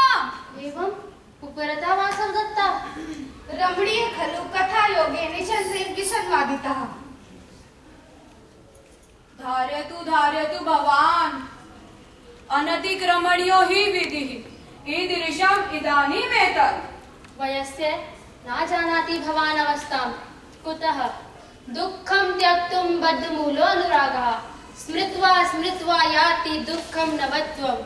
एवं उपरता वासवदत्ता रमणीय खलु कथा योगे निचन्द्रेण विसंवादितः। धार्यतु भवान् अनतिक्रमणीयो हि विधिः ईदृशम् इदानीमेतत्। वयस्य न जानाति भवान् अवस्थां कुतः दुःखं त्यक्तुं बद्धमूलो अनुरागः स्मृत्वा याति दुःखं नवत्वम्।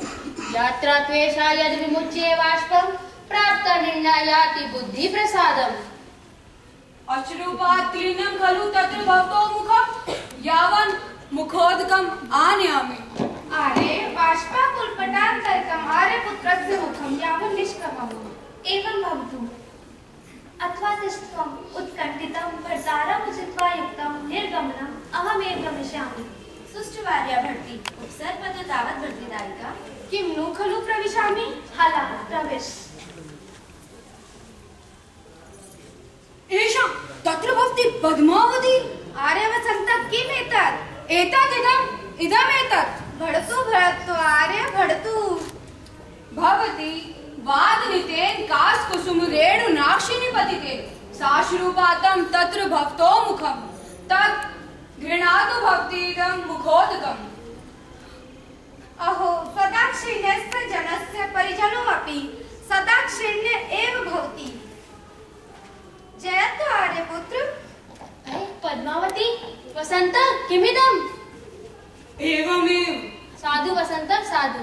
यात्रा त्वेषा यद् विमुच्ये बाष्पं प्राप्त निर्णय याति बुद्धि प्रसादम्। अश्रुपात् क्लीनं खलु तत्र भवतो मुखं यावन् मुखोदकम् आनयामि। आरे बाष्पाकुलपटान्तर्कम् आर्यपुत्रस्य मुखं यावन् निष्क्रमम्। एवं भवतु। अथवा तिष्ठ्वम् उत्कण्ठितं भर्तारम् उचित्वा युक्तं निर्गमनम् अहमेव गमिष्यामि। सुष्ठुवार्या भर्ती उपसर्पतु तावत् भर्तृदायिका। किं नु खलु प्रविशामि? हला प्रविश। एषा तत्र भवति पद्मावती। आर्यवसन्तक किमेतत्? इदमेतत्। भड़तु आर्य भड़तु। भवति वादनितेन कासकुसुमरेणुनाक्षिनि पतिते साश्रुपातं तत्र भवतो मुखं तत् घृणातु भवतीदं मुखोदकम्। अहो सदाक्षिण्यस्य जनस्य परिजनोऽपि सदाक्षिण्य एव भवति। जयतु आर्यपुत्र। पद्मावती वसंत किमिदम्? एवमेव। साधु वसंत साधु।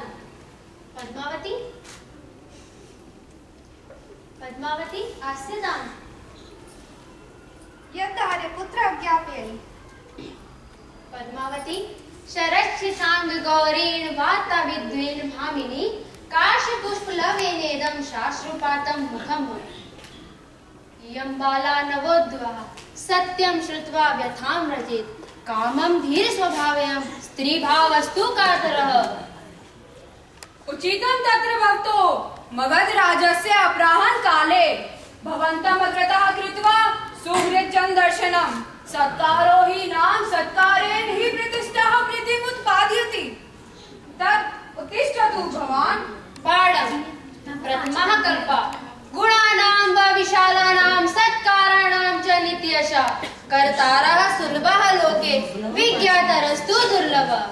पद्मावती आस्यदाम्। यत् आर्यपुत्र अज्ञापयति। पद्मावती शरच्छितांग गौरेण वाता विद्वेन भामिनी काशपुष्पलवेनेदं शाश्रुपातं मुखम्। इयं बाला नवोद्वः सत्यं श्रुत्वा व्यथां रचेत् कामं धीर स्वभावयं स्त्रीभावस्तु कातरः। उचितं तत्र भवतो मगध राजस्य अपराह्न काले भवन्तम् अग्रतः कृत्वा सुहृदजन दर्शनं सत्कारो हि नाम सत्कारेण हि प्रतिष्ठः पृथिवीम् उत्पादयति। तत् उत्तिष्ठतु भवान्। पाठं प्रथमः कल्पः गुणानां वा विशालानां सत्काराणां च नित्यशः कर्तारः सुलभः लोके विज्ञातरस्तु दुर्लभः।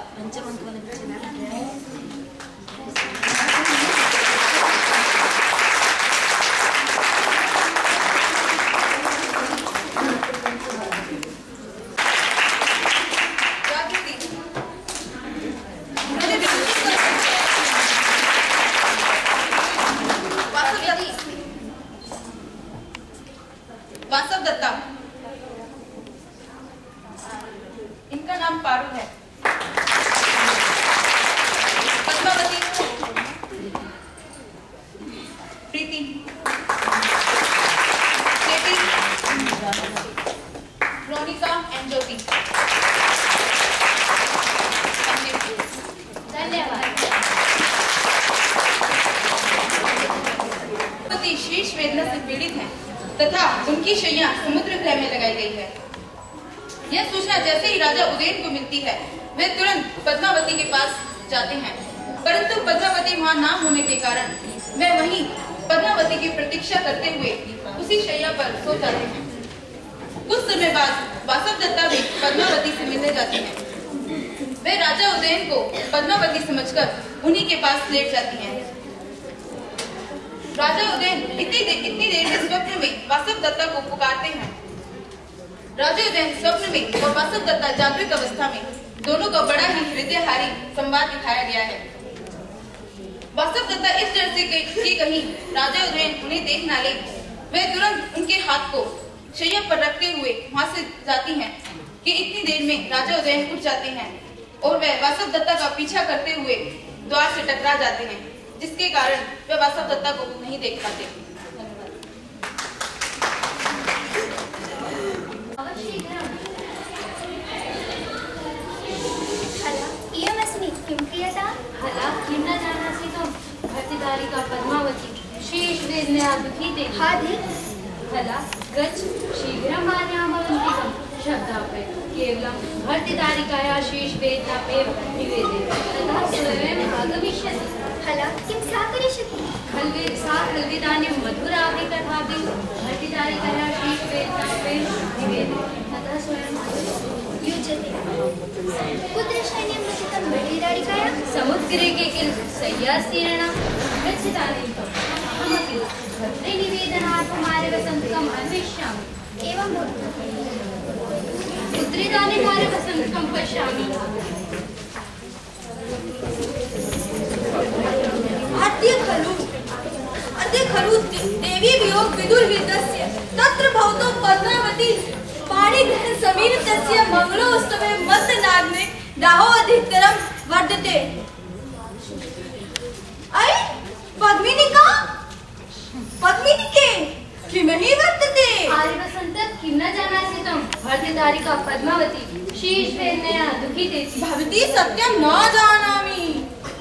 धन्यवाद। पति शीर्ष वेदना से पीड़ित हैं तथा उनकी शैया समुद्र ग्रह में लगाई गई है। यह सूचना जैसे ही राजा उदयन को मिलती है वे तुरंत पद्मावती के पास जाते हैं, परंतु पद्मावती वहां ना होने के कारण वे वहीं पद्मावती की प्रतीक्षा करते हुए उसी शैया पर सो जाते हैं। कुछ समय बाद वासवदत्ता भी पद्मावती से मिलने जाती हैं। वे राजा उदयन को पद्मावती समझकर उन्हीं के पास लेट जाती हैं। राजा उदयन इतनी देर में स्वप्न में वासवदत्ता को पुकारते हैं। राजा उदयन स्वप्न में और वासवदत्ता जागृत अवस्था में दोनों का बड़ा ही हृदयहारी संवाद दिखाया गया है। वासवदत्ता इस तरह से कि कहीं राजा उदयन उन्हें देख ना ले, वे तुरंत उनके हाथ को शैया पर रखते हुए वहां से जाती हैं कि इतनी देर में राजा उदयन उठ जाते हैं और वे वासवदत्ता का पीछा करते हुए द्वार से टकरा जाते हैं, जिसके कारण वे वासवदत्ता को नहीं देख पाते। पद्मावती शेष वेदनया दुःखिते हादि फला गच्छ शीघ्रम् आज्ञामवन्तिकं शब्दापे केवलं भर्तितारिकाया शेष वेदनापेव निवेदे तथा स्वयं आगमिष्यति। फला किं सा करिष्यति? खल्वेदानीं मधुरापि कथापि भर्तितारिकाया शेष वेदनापेव निवेदे तथा स्वयं युज्यते। कुत्र शयनं रचितं भर्तितारिकाया? समुद्रे के किल सय्यासीर्णां गच्छतानीकम् अहमपि भद्रे निवेदनार्थं आर्यवसन्तकम् अन्विष्यामि। एवं पुत्रीदाने आर्यवसन्तकं पश्यामि। अद्य खलु देवी वियोग विदुर्हितस्य तत्र भवतो पद्मावती पाणिग्रहण समीरितस्य मंगलोत्सवे मत्तनाग्ने दाहो अधिकतरं वर्धते। अयि पद्मिनी के किमहि वर्तते? आर्यवसन्तक किं न जानासि त्वं भर्तितारिका पद्मावती शीर्ष वेदनया दुःखितेति। भवती सत्यं न जानामि।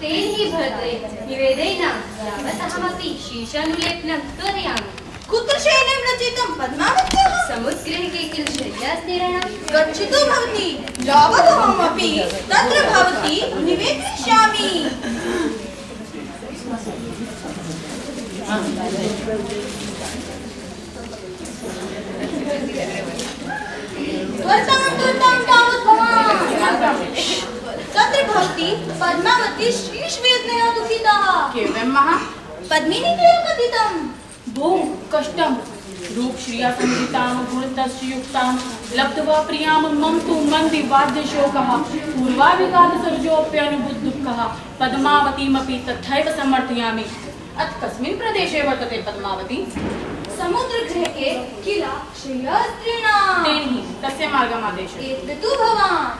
तेन हि भद्रे निवेदेन यावत् अहमपि शीर्षानुलेपनं त्वरयामि। कुत्र शयनं रचितं पद्मावत्याः? समुद्रे के किल शय्यासीर्णां गच्छतु भवती, यावत् अहमपि तत्र भवती निवेदयिष्यामि। तत्र भवती पद्मावती शीर्ष वेदनया दुःखिता। केवलं महा पद्मिनी क्लेव कथितं? बहु कष्टं रूप श्रिया संहितां गुणतस्य युक्तां लब्ध्वा प्रियां मम तु मन्दी वाद्यशोकः पूर्वाभिघात सर्जोऽप्यनुबुद्धुःखः पद्मावतीमपि तथैव समर्थयामि। अथ कस्मिन् प्रदेशे वर्तते पद्मावती? समुद्रगृहे के किला शय्यास्त्रीणां। तेन हि तस्य मार्गमादेशः। एतत्तु भवान्।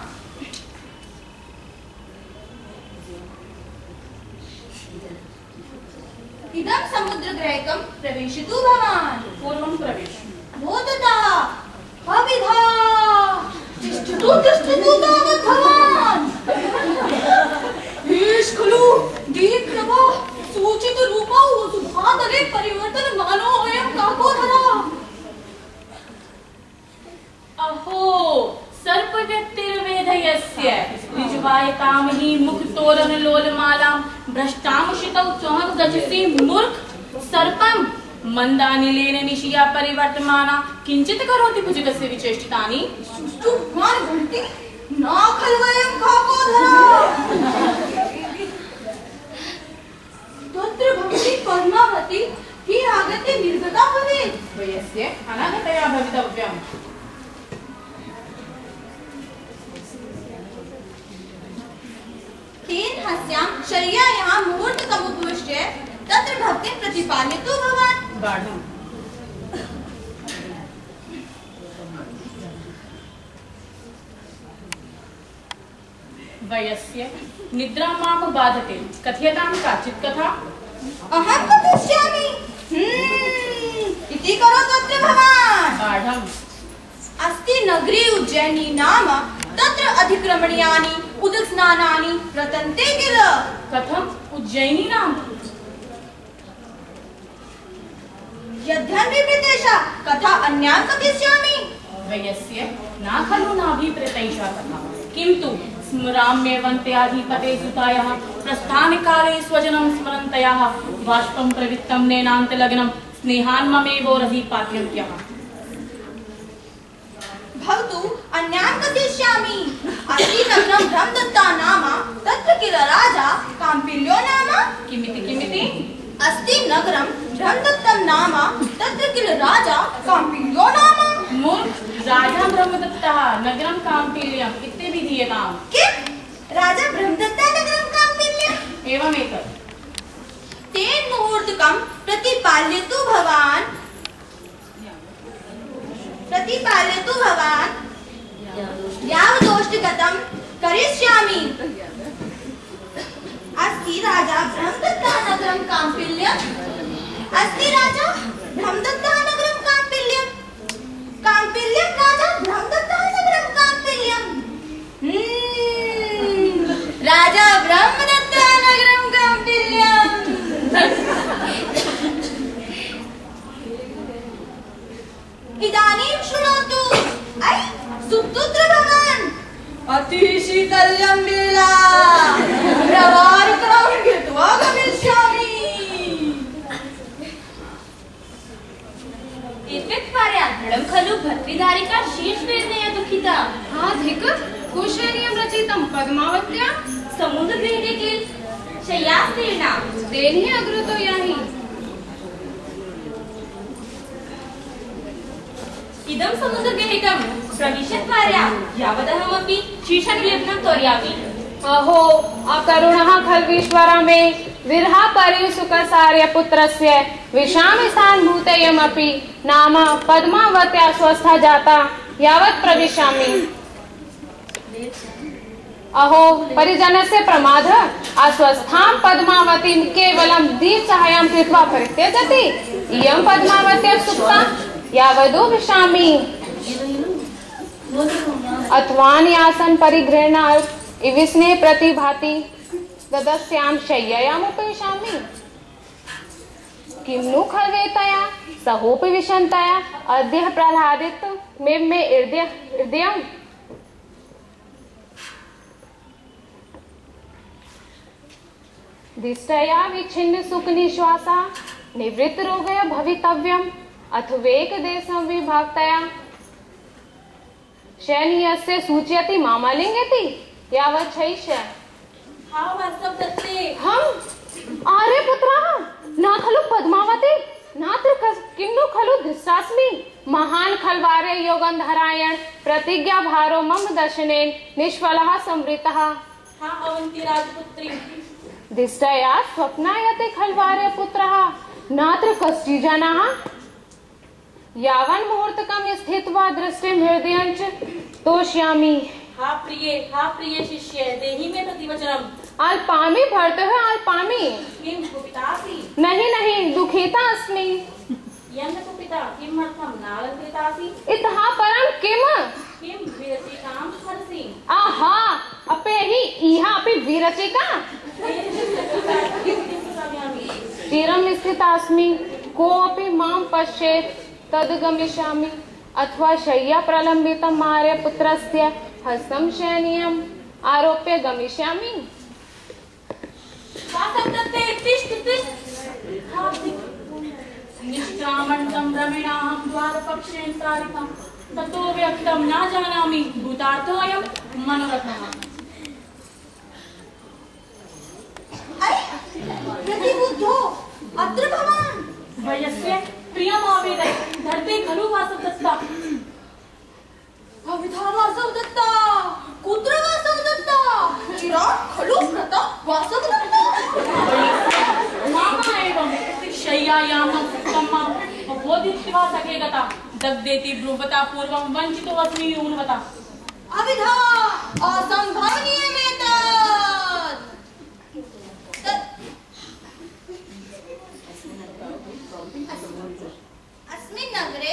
इदं समुद्रगृहकं प्रवेशितु भवान्। पूर्वं प्रवेश। भूततः अविधा तिष्ठतु तावत् भवान्। एष खलु दीप्तवा सूचित रूपौ सुधातले परिवर्तनमानो अयं काकोधरः। अहो सर्पव्यक्तिर्वेदयस्य निजवायतां हि मुखतोरणलोलमालां भ्रष्टामुषितौ त्वं गजसि मूर्ख सर्पं मंदानिलेन निशिया परिवर्तमाना किंचित करोति भुजगस्य विचेष्टितानि। सुष्ठुवान् घंटी न खल्वयं काकोधरः। तत्र भवती पद्मावती हि आगत्य निर्गता भवेत्। वयस्य अनागतया भवितव्यम्। तेन हस्यां शय्यायाः मुहूर्तकमुपविश्य तत्र भक्तिं प्रतिपालयतु भवान्। गाढम्। वयस्य निद्रा मां बाधते कथयतां काचित् कथा। अहं कथयिष्यामि। इति करोतु अत्र भवान्। गाढम्। अस्ति नगरी उज्जयिनी नाम तत्र अधिक्रमणीयानि उदकस्नानानि प्रतन्ते किल। कथम उज्जयिनी नाम यद्यं विप्रतेषा कथा अन्यां कथिष्यामि। वयस्य न खलु नाभिप्रेतैषा कथा किन्तु स्मराम्येवन्त्याधिपते सुतायाः प्रस्थानकाले स्वजनं स्मरन्तयाः बाष्पं प्रवृत्तं नेनान्तलग्नं स्नेहान्ममेवोरधि पात्यन्त्यः। भवतु अन्यां कथिष्यामि। अस्ति नगरं ब्रह्मदत्ता नाम तत्र किल राजा काम्पिल्यो नाम। किमिति अस्ति नगरं ब्रह्मदत्तं नाम तत्र किल राजा काम्पिल्यो नाम। मूर्ख राजा ब्रह्मदत्तः नगरं काम्पिल्यम् इति विधीयताम्। किं राजा ब्रह्मदत्ता नगरं काम्पिल्यम्। एवमेतत्। तेन मुहूर्तकं प्रतिपाल्यतु भवान् यावदोष्टगतं करिष्यामि। अस्ति राजा ब्रह्मदत्ता नगरं काम्पिल्यम्। अस्ति राजा ब्रह्मदत्ता नगरं काम्पिल्यम्। काम्पिल्यं राजा ब्रह्मदत्ता नगरं काम्पिल्यम्। राजा ब्रह्मदत्ता नगरं काम्पिल्यम्। इदानीं शृणोतु। ऐ सुपुत्र भवान् अतिशीतल्यं लीला प्रवारकरं कृत्वा गमिष्यामि। एतत्कार्यार्थं खलु भर्तृधारिका शीर्षवेदनया दुःखिता। हा धिक् कुशलीयं रचितं पद्मावत्या समुद्रगृहे किल शय्यास्तीर्णा तेन अग्रतो याहि। इदं समुद्रगृहिकं प्रविशद्वार्या यावदहमपि शीर्षनिलेपनं करोमि। अहो अकरुणः खल्वीश्वर मे विरहा परिसुखसार्य पुत्रस्य विशामि सान्भूतयमपि नाम पद्मावत्या स्वस्था जाता यावत् प्रविशामि। अहो परिजनस्य प्रमादः अस्वस्थां पद्मावतीं केवलं दीपसहायं कृत्वा परित्यजति। इयं पद्मावत्या सुप्ता यावदो विशामि। अथवान्यासन परिगृह्णात् इविस्ने प्रतिभाति ददस्यां शय्यायाम् उपविशामि। किं नु खल्वेतया सहोपि विशन्तया अद्य प्रह्लादित मे हृदयम्। दिष्टया विच्छिन्न सुख निश्वासा निवृत्त रोगया भवितव्यम् अथवेक देशं विभक्तया शयनीयस्य सूचयति मामलिङ्गति यावत् शैष्य। हम आर्यपुत्रः न खलु पद्मावती नात्र किं नु खलु धृष्टास्मि। महान् खल्वार्य योगन्धरायण प्रतिज्ञा भारो मम दर्शनेन निष्फलः संवृतः। अवन्ति राजपुत्री दिष्टया स्वप्नायते खल्वार्य पुत्रः नात्र कश्चि जनाः। यावन् मुहूर्तकं स्थित्वा दृष्टिं हृदयञ्च तोष्यामि। हा प्रिय शिष्य देहि मे प्रतिवचनम्। अल्पामि भर्तः अल्पामि। किं कुपितासि। नहीं दुखिता अस्मि। यं न कुपिता किमर्थं नालङ्कृतासि। इतः परं किम्। किं विरचिकां स्मरसि। आहा अपेहि इहा अपि विरचिका। चिरं स्थितास्मि कोऽपि मां पश्येत् तद्गमिष्यामि अथवा शय्या प्रलम्बितं आर्यपुत्रस्य हस्तं शयनीयम् आरोप्य गमिष्यामि। निष्क्रामन्तं रमिणाहं द्वारपक्षेन तारितं ततो व्यक्तं न जानामि भूतार्थोऽयं मनोरथः। प्रतिबुद्धो अत्र भवान्। वयस्य प्रियमावेदय धरते खलु वासवदत्ता। अविधा वासवदत्ता कुत्र वासवदत्ता। चिरात् खलु कृता वासवदत्ता। मामा एवं शय्यायां उत्तमा बोधित्वा सखे गता दग्धेति ब्रुवता पूर्वं वञ्चितो अस्मि ऊनवता। अविधा असंभवनीयमेतत्। अस्मिन् नगरे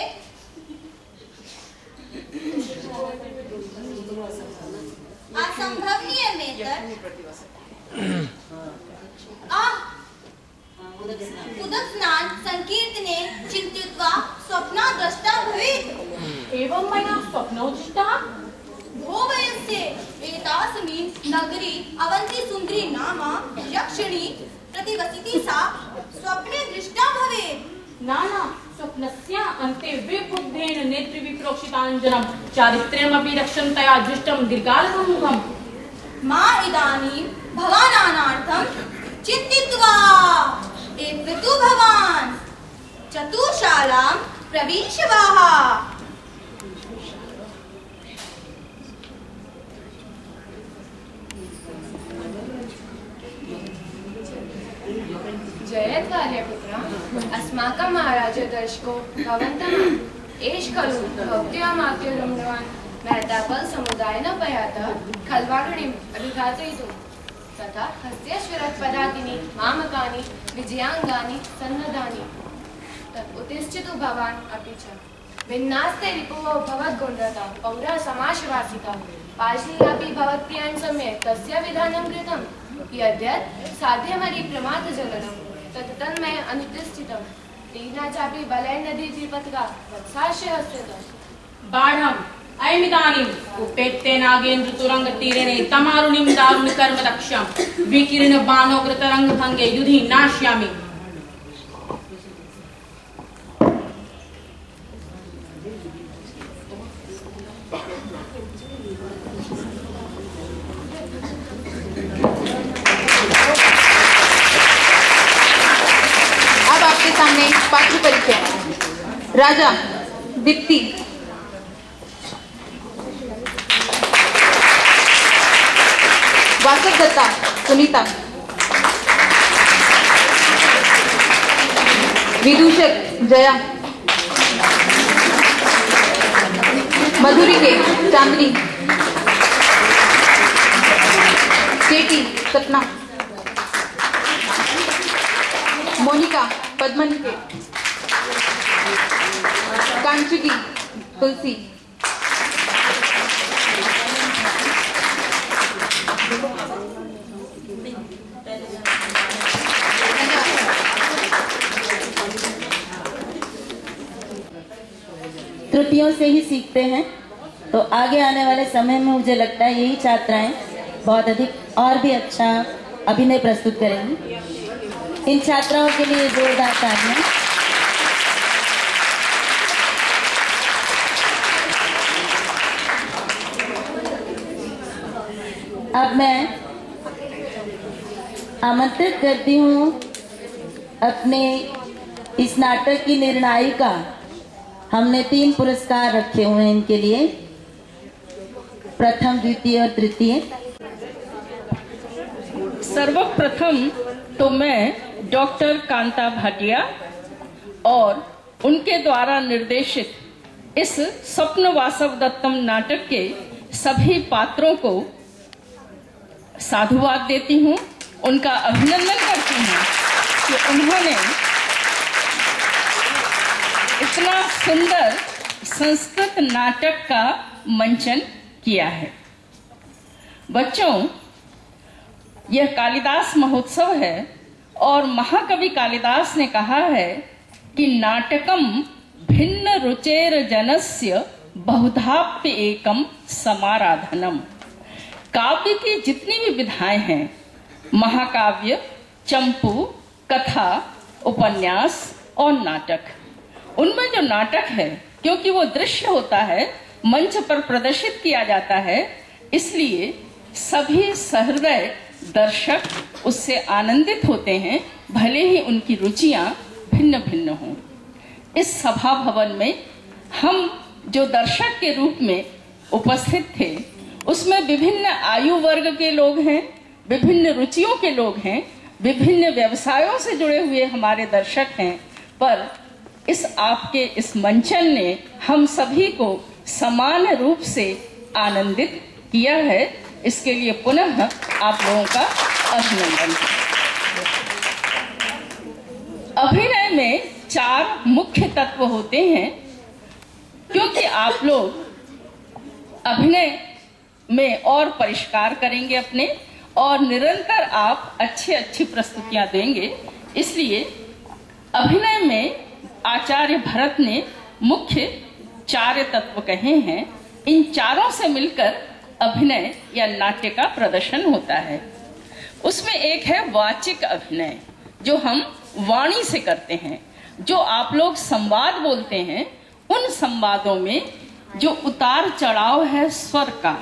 असंभवनीयमेतत्। नगरी अवंती सुंदरी नामा यक्षिणी प्रतिवसिति सा स्वप्ने दृष्टा भवेत्। नाना स्वप्नस्य अन्ते विबुद्धेन नेत्र विप्रोक्षिताञ्जनं चारित्र्यमपि रक्षन्तया दृष्टं दीर्घालकं मुखम्। मा इदानीं भवानानार्थं चिन्तित्वा एतु भवान् चतुर्शालां प्रविशवाः। जयत् आर्यपुत्र, अस्माकं महाराज दर्शको भवन्तः एष खलु भवत्यामात्यलुण्डवान् मेहतापल समुदायेन पयातः खल्वारुणीम् अभिघातयितुं तथा हस्त्यश्वरत्पदातिनि मामकानि विजयाङ्गानि सन्नदानि तत् उत्तिष्ठतु भवान् अपि च भिन्नास्ते रिपुवो भवद्गुण्डता पौरः समाशवासिता पाशनीयापि भवत्यान् सम्यक् तस्य विधानं कृतं यद्यत् साध्यमरि प्रमादजननं तत् तन्मय अनुतिष्ठितं तीर्णा चापि बलेन नदी पथगा वत्सास्य हस्ततः बाढम् अयमिदानीम् उपेत्ते नागेन्द्र तुरंग तीरेणे तमारुणिं दारुण कर्म दक्षं विकीर्ण बाणोग्रतरंग भंगे युधि नाश्यामि। अब आपके सामने पात्र परिचय। राजा दीप्ति, वासवदत्ता सुनीता, विदूषक जया, मधुरी के चांदनी, केटी सपना, मोनिका पद्मनी के, कांचुकी तुलसी, त्रुटियों से ही सीखते हैं, तो आगे आने वाले समय में मुझे लगता है यही छात्राएं बहुत अधिक और भी अच्छा अभिनय प्रस्तुत करेंगी। इन छात्राओं के लिए जोरदार तालियां। अब मैं आमंत्रित करती हूँ अपने इस नाटक की निर्णायिका। हमने 3 पुरस्कार रखे हुए हैं इनके लिए, प्रथम, द्वितीय और तृतीय। सर्वप्रथम तो मैं डॉक्टर कांता भाटिया और उनके द्वारा निर्देशित इस स्वप्न वासवदत्तम नाटक के सभी पात्रों को साधुवाद देती हूँ, उनका अभिनंदन करती हूँ कि उन्होंने इतना सुंदर संस्कृत नाटक का मंचन किया है। बच्चों, यह कालिदास महोत्सव है और महाकवि कालिदास ने कहा है कि नाटकम भिन्न रुचेर जनस्य बहुधाप्य एकम समाराधनम। काव्य की जितनी भी विधाएं हैं, महाकाव्य, चंपू, कथा, उपन्यास और नाटक, उनमें जो नाटक है, क्योंकि वो दृश्य होता है, मंच पर प्रदर्शित किया जाता है, इसलिए सभी सहृदय दर्शक उससे आनंदित होते हैं, भले ही उनकी रुचियां भिन्न भिन्न हों। इस सभा भवन में हम जो दर्शक के रूप में उपस्थित थे, उसमें विभिन्न आयु वर्ग के लोग हैं, विभिन्न रुचियों के लोग हैं, विभिन्न व्यवसायों से जुड़े हुए हमारे दर्शक हैं, पर इस आपके इस मंचन ने हम सभी को समान रूप से आनंदित किया है। इसके लिए पुनः आप लोगों का अभिनंदन। अभिनय में 4 मुख्य तत्व होते हैं, क्योंकि आप लोग अभिनय में और परिष्कार करेंगे अपने, और निरंतर आप अच्छी प्रस्तुतियां देंगे। इसलिए अभिनय में आचार्य भरत ने मुख्य 4 तत्व कहे हैं। इन चारों से मिलकर अभिनय या नाट्य का प्रदर्शन होता है। उसमें एक है वाचिक अभिनय, जो हम वाणी से करते हैं। जो आप लोग संवाद बोलते हैं, उन संवादों में जो उतार चढ़ाव है स्वर का,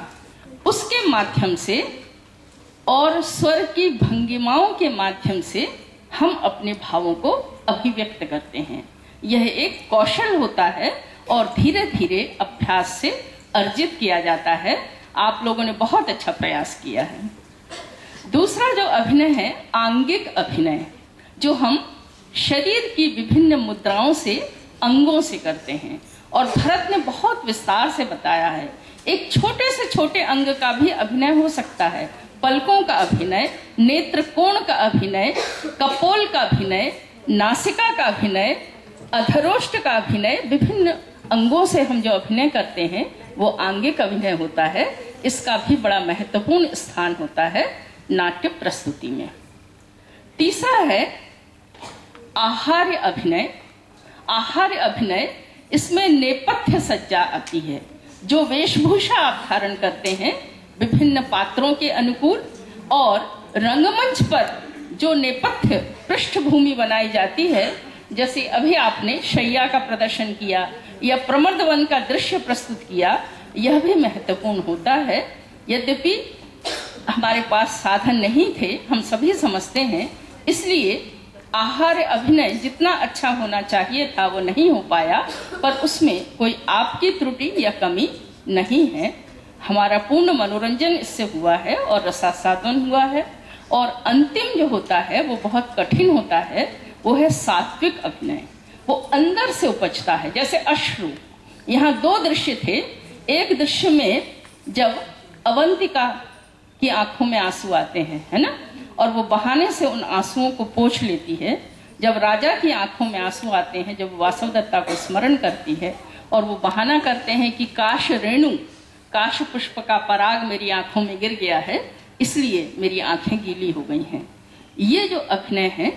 उसके माध्यम से और स्वर की भंगिमाओं के माध्यम से हम अपने भावों को अभिव्यक्त करते हैं। यह एक कौशल होता है और धीरे धीरे अभ्यास से अर्जित किया जाता है। आप लोगों ने बहुत अच्छा प्रयास किया है। दूसरा जो अभिनय है आंगिक अभिनय, जो हम शरीर की विभिन्न मुद्राओं से, अंगों से करते हैं। और भरत ने बहुत विस्तार से बताया है। एक छोटे से छोटे अंग का भी अभिनय हो सकता है। पलकों का अभिनय, नेत्र कोण का अभिनय, कपोल का अभिनय, नासिका का अभिनय, अधरोष्ट का अभिनय, विभिन्न अंगों से हम जो अभिनय करते हैं वो आंगिक अभिनय होता है। इसका भी बड़ा महत्वपूर्ण स्थान होता है नाट्य प्रस्तुति में। तीसरा है आहार्य अभिनय। आहार्य अभिनय, इसमें नेपथ्य सज्जा आती है। जो वेशभूषा आप धारण करते हैं विभिन्न पात्रों के अनुकूल, और रंगमंच पर जो नेपथ्य पृष्ठभूमि बनाई जाती है, जैसे अभी आपने शैया का प्रदर्शन किया या प्रमर्दवन का दृश्य प्रस्तुत किया, यह भी महत्वपूर्ण होता है। यद्यपि हमारे पास साधन नहीं थे, हम सभी समझते हैं, इसलिए आहार्य अभिनय जितना अच्छा होना चाहिए था वो नहीं हो पाया, पर उसमें कोई आपकी त्रुटि या कमी नहीं है। हमारा पूर्ण मनोरंजन इससे हुआ है और रसास्वादन हुआ है। और अंतिम जो होता है वो बहुत कठिन होता है, वो है सात्विक अभिनय। वो अंदर से उपजता है, जैसे अश्रु। यहाँ दो दृश्य थे। एक दृश्य में जब अवंतिका की आंखों में आंसू आते हैं, है ना, और वो बहाने से उन आंसुओं को पोंछ लेती है। जब राजा की आंखों में आंसू आते हैं, जब वासवदत्ता को स्मरण करती है और वो बहाना करते हैं कि काश रेणु, काश पुष्प का पराग मेरी आंखों में गिर गया है, इसलिए मेरी आंखें गीली हो गई हैं। ये जो अभिनय है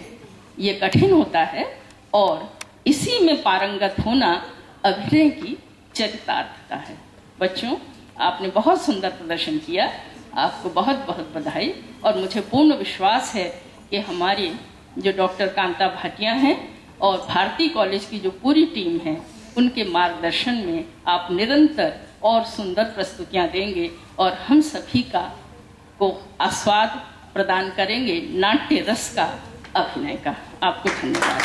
ये कठिन होता है और इसी में पारंगत होना अभिनय की चरितार्थता है। बच्चों, आपने बहुत सुंदर प्रदर्शन किया, आपको बहुत बहुत बधाई। और मुझे पूर्ण विश्वास है कि हमारे जो डॉक्टर कांता भाटिया हैं और भारती कॉलेज की जो पूरी टीम है, उनके मार्गदर्शन में आप निरंतर और सुंदर प्रस्तुतियां देंगे और हम सभी को आस्वाद प्रदान करेंगे नाट्य रस का, अभिनय का। आपको धन्यवाद।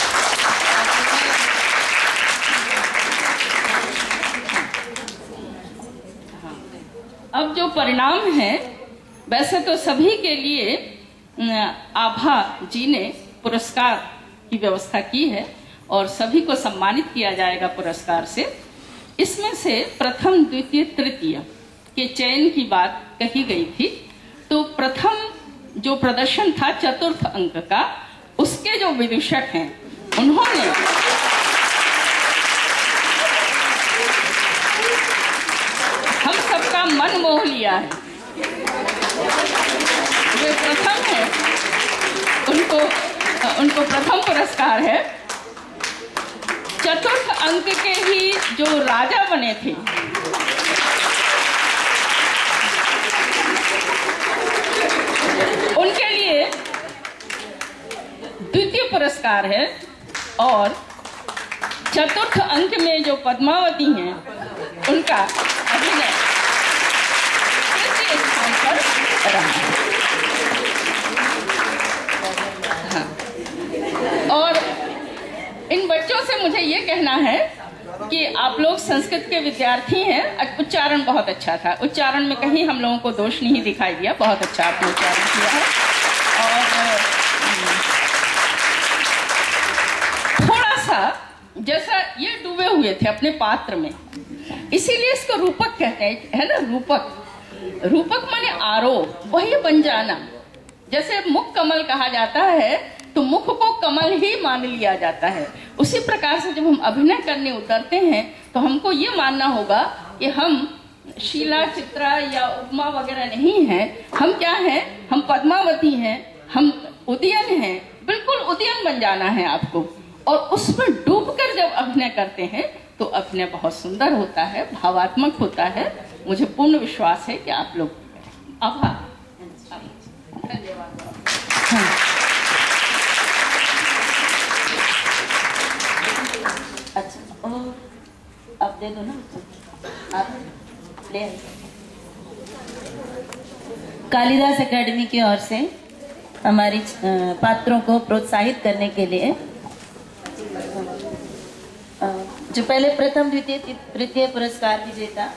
अब जो परिणाम है, वैसे तो सभी के लिए आभा जी ने पुरस्कार की व्यवस्था की है और सभी को सम्मानित किया जाएगा पुरस्कार से। इसमें से प्रथम, द्वितीय, तृतीय के चयन की बात कही गई थी। तो प्रथम जो प्रदर्शन था चतुर्थ अंक का, उसके जो विदूषक हैं उन्होंने हम सबका मन मोह लिया है। वे प्रथम है, उनको प्रथम पुरस्कार है। चतुर्थ अंक के ही जो राजा बने थे, उनके लिए द्वितीय पुरस्कार है। और चतुर्थ अंक में जो पद्मावती हैं, उनका अभिनय तृतीय स्थान पर रहा है। हाँ। और इन बच्चों से मुझे ये कहना है कि आप लोग संस्कृत के विद्यार्थी हैं। उच्चारण बहुत अच्छा था, उच्चारण में कहीं हम लोगों को दोष नहीं दिखाई दिया, बहुत अच्छा आपने उच्चारण किया है। और थोड़ा सा जैसा ये डूबे हुए थे अपने पात्र में, इसीलिए इसको रूपक कहते हैं, है ना। रूपक, रूपक माने आरोप, वही बन जाना। जैसे मुख कमल कहा जाता है तो मुख को कमल ही मान लिया जाता है। उसी प्रकार से जब हम अभिनय करने उतरते हैं तो हमको ये मानना होगा कि हम शीला, चित्रा या उपमा वगैरह नहीं हैं। हम क्या हैं? हम पद्मावती हैं, हम उदयन हैं। बिल्कुल उदयन बन जाना है आपको। और उसमें डूबकर जब अभिनय करते हैं तो अभिनय बहुत सुंदर होता है, भावात्मक होता है। मुझे पूर्ण विश्वास है कि आप लोग आभार। धन्यवाद। अच्छा, और आप दे दो ना, आप ले। कालिदास एकेडमी की ओर से हमारी पात्रों को प्रोत्साहित करने के लिए जो पहले प्रथम द्वितीय तृतीय पुरस्कार विजेता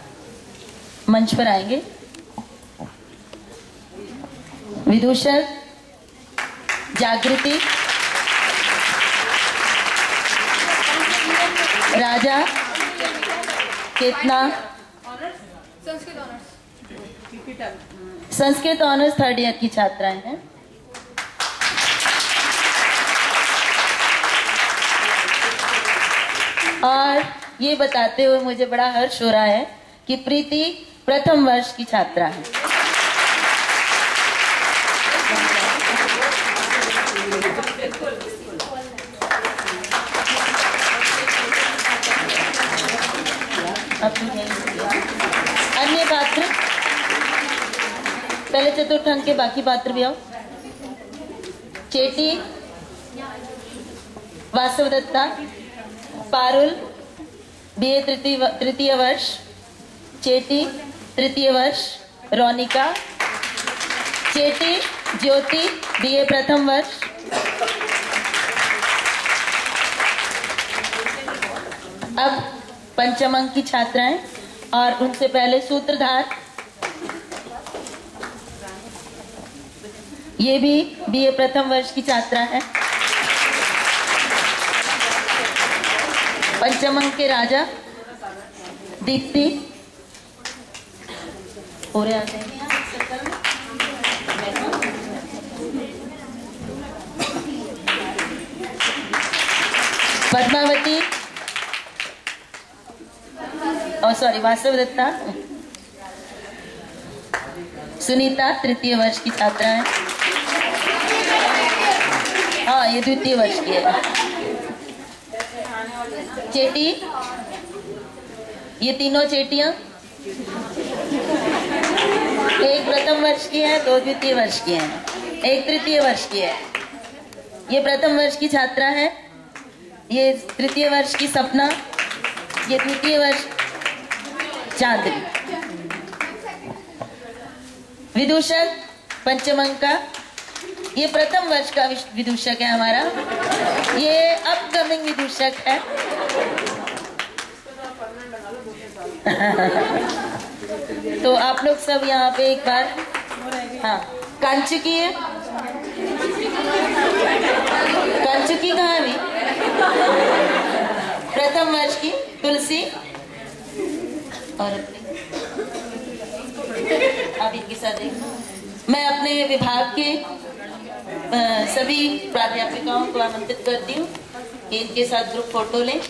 मंच पर आएंगे। विदूषक जागृति, राजा, केतना, संस्कृत ऑनर्स 3rd ईयर की छात्राएं हैं। और ये बताते हुए मुझे बड़ा हर्ष हो रहा है कि प्रीति प्रथम वर्ष की छात्रा है। अन्य पात्र, पहले चतुर्थ अंक के बाकी पात्र भी आओ। चेटी, वासव दत्ता, पारुल बीए तृतीय वर्ष, चेटी तृतीय वर्ष, रोनिका, चेटी ज्योति बीए प्रथम वर्ष, अब पंचम अंक की छात्राएं और उनसे पहले सूत्रधार, ये भी बीए प्रथम वर्ष की छात्रा है। पंचम अंक के राजा दीप्ति, पूरे आते हैं पद्मावती, वासव दत्ता, सुनीता तृतीय वर्ष की छात्रा है। हाँ, ये द्वितीय वर्ष की है। चेटी, ये तीनों चेटियां, एक प्रथम वर्ष की है, 2 द्वितीय वर्ष की है, 1 तृतीय वर्ष की है। ये प्रथम वर्ष की छात्रा है। ये तृतीय वर्ष की सपना, ये द्वितीय वर्ष चांदनी। विदूषक पंचम अंक का, ये प्रथम वर्ष का विदूषक है हमारा, ये अपकमिंग विदूषक है। तो आप लोग सब यहाँ पे एक बार, हाँ, कांचुकी है, कांचुकी कहाँ है? प्रथम वर्ष की तुलसी, और आप इनके साथ देखो। मैं अपने विभाग के सभी प्राध्यापिकाओं को आमंत्रित करती हूँ कि इनके साथ ग्रुप फोटो लें।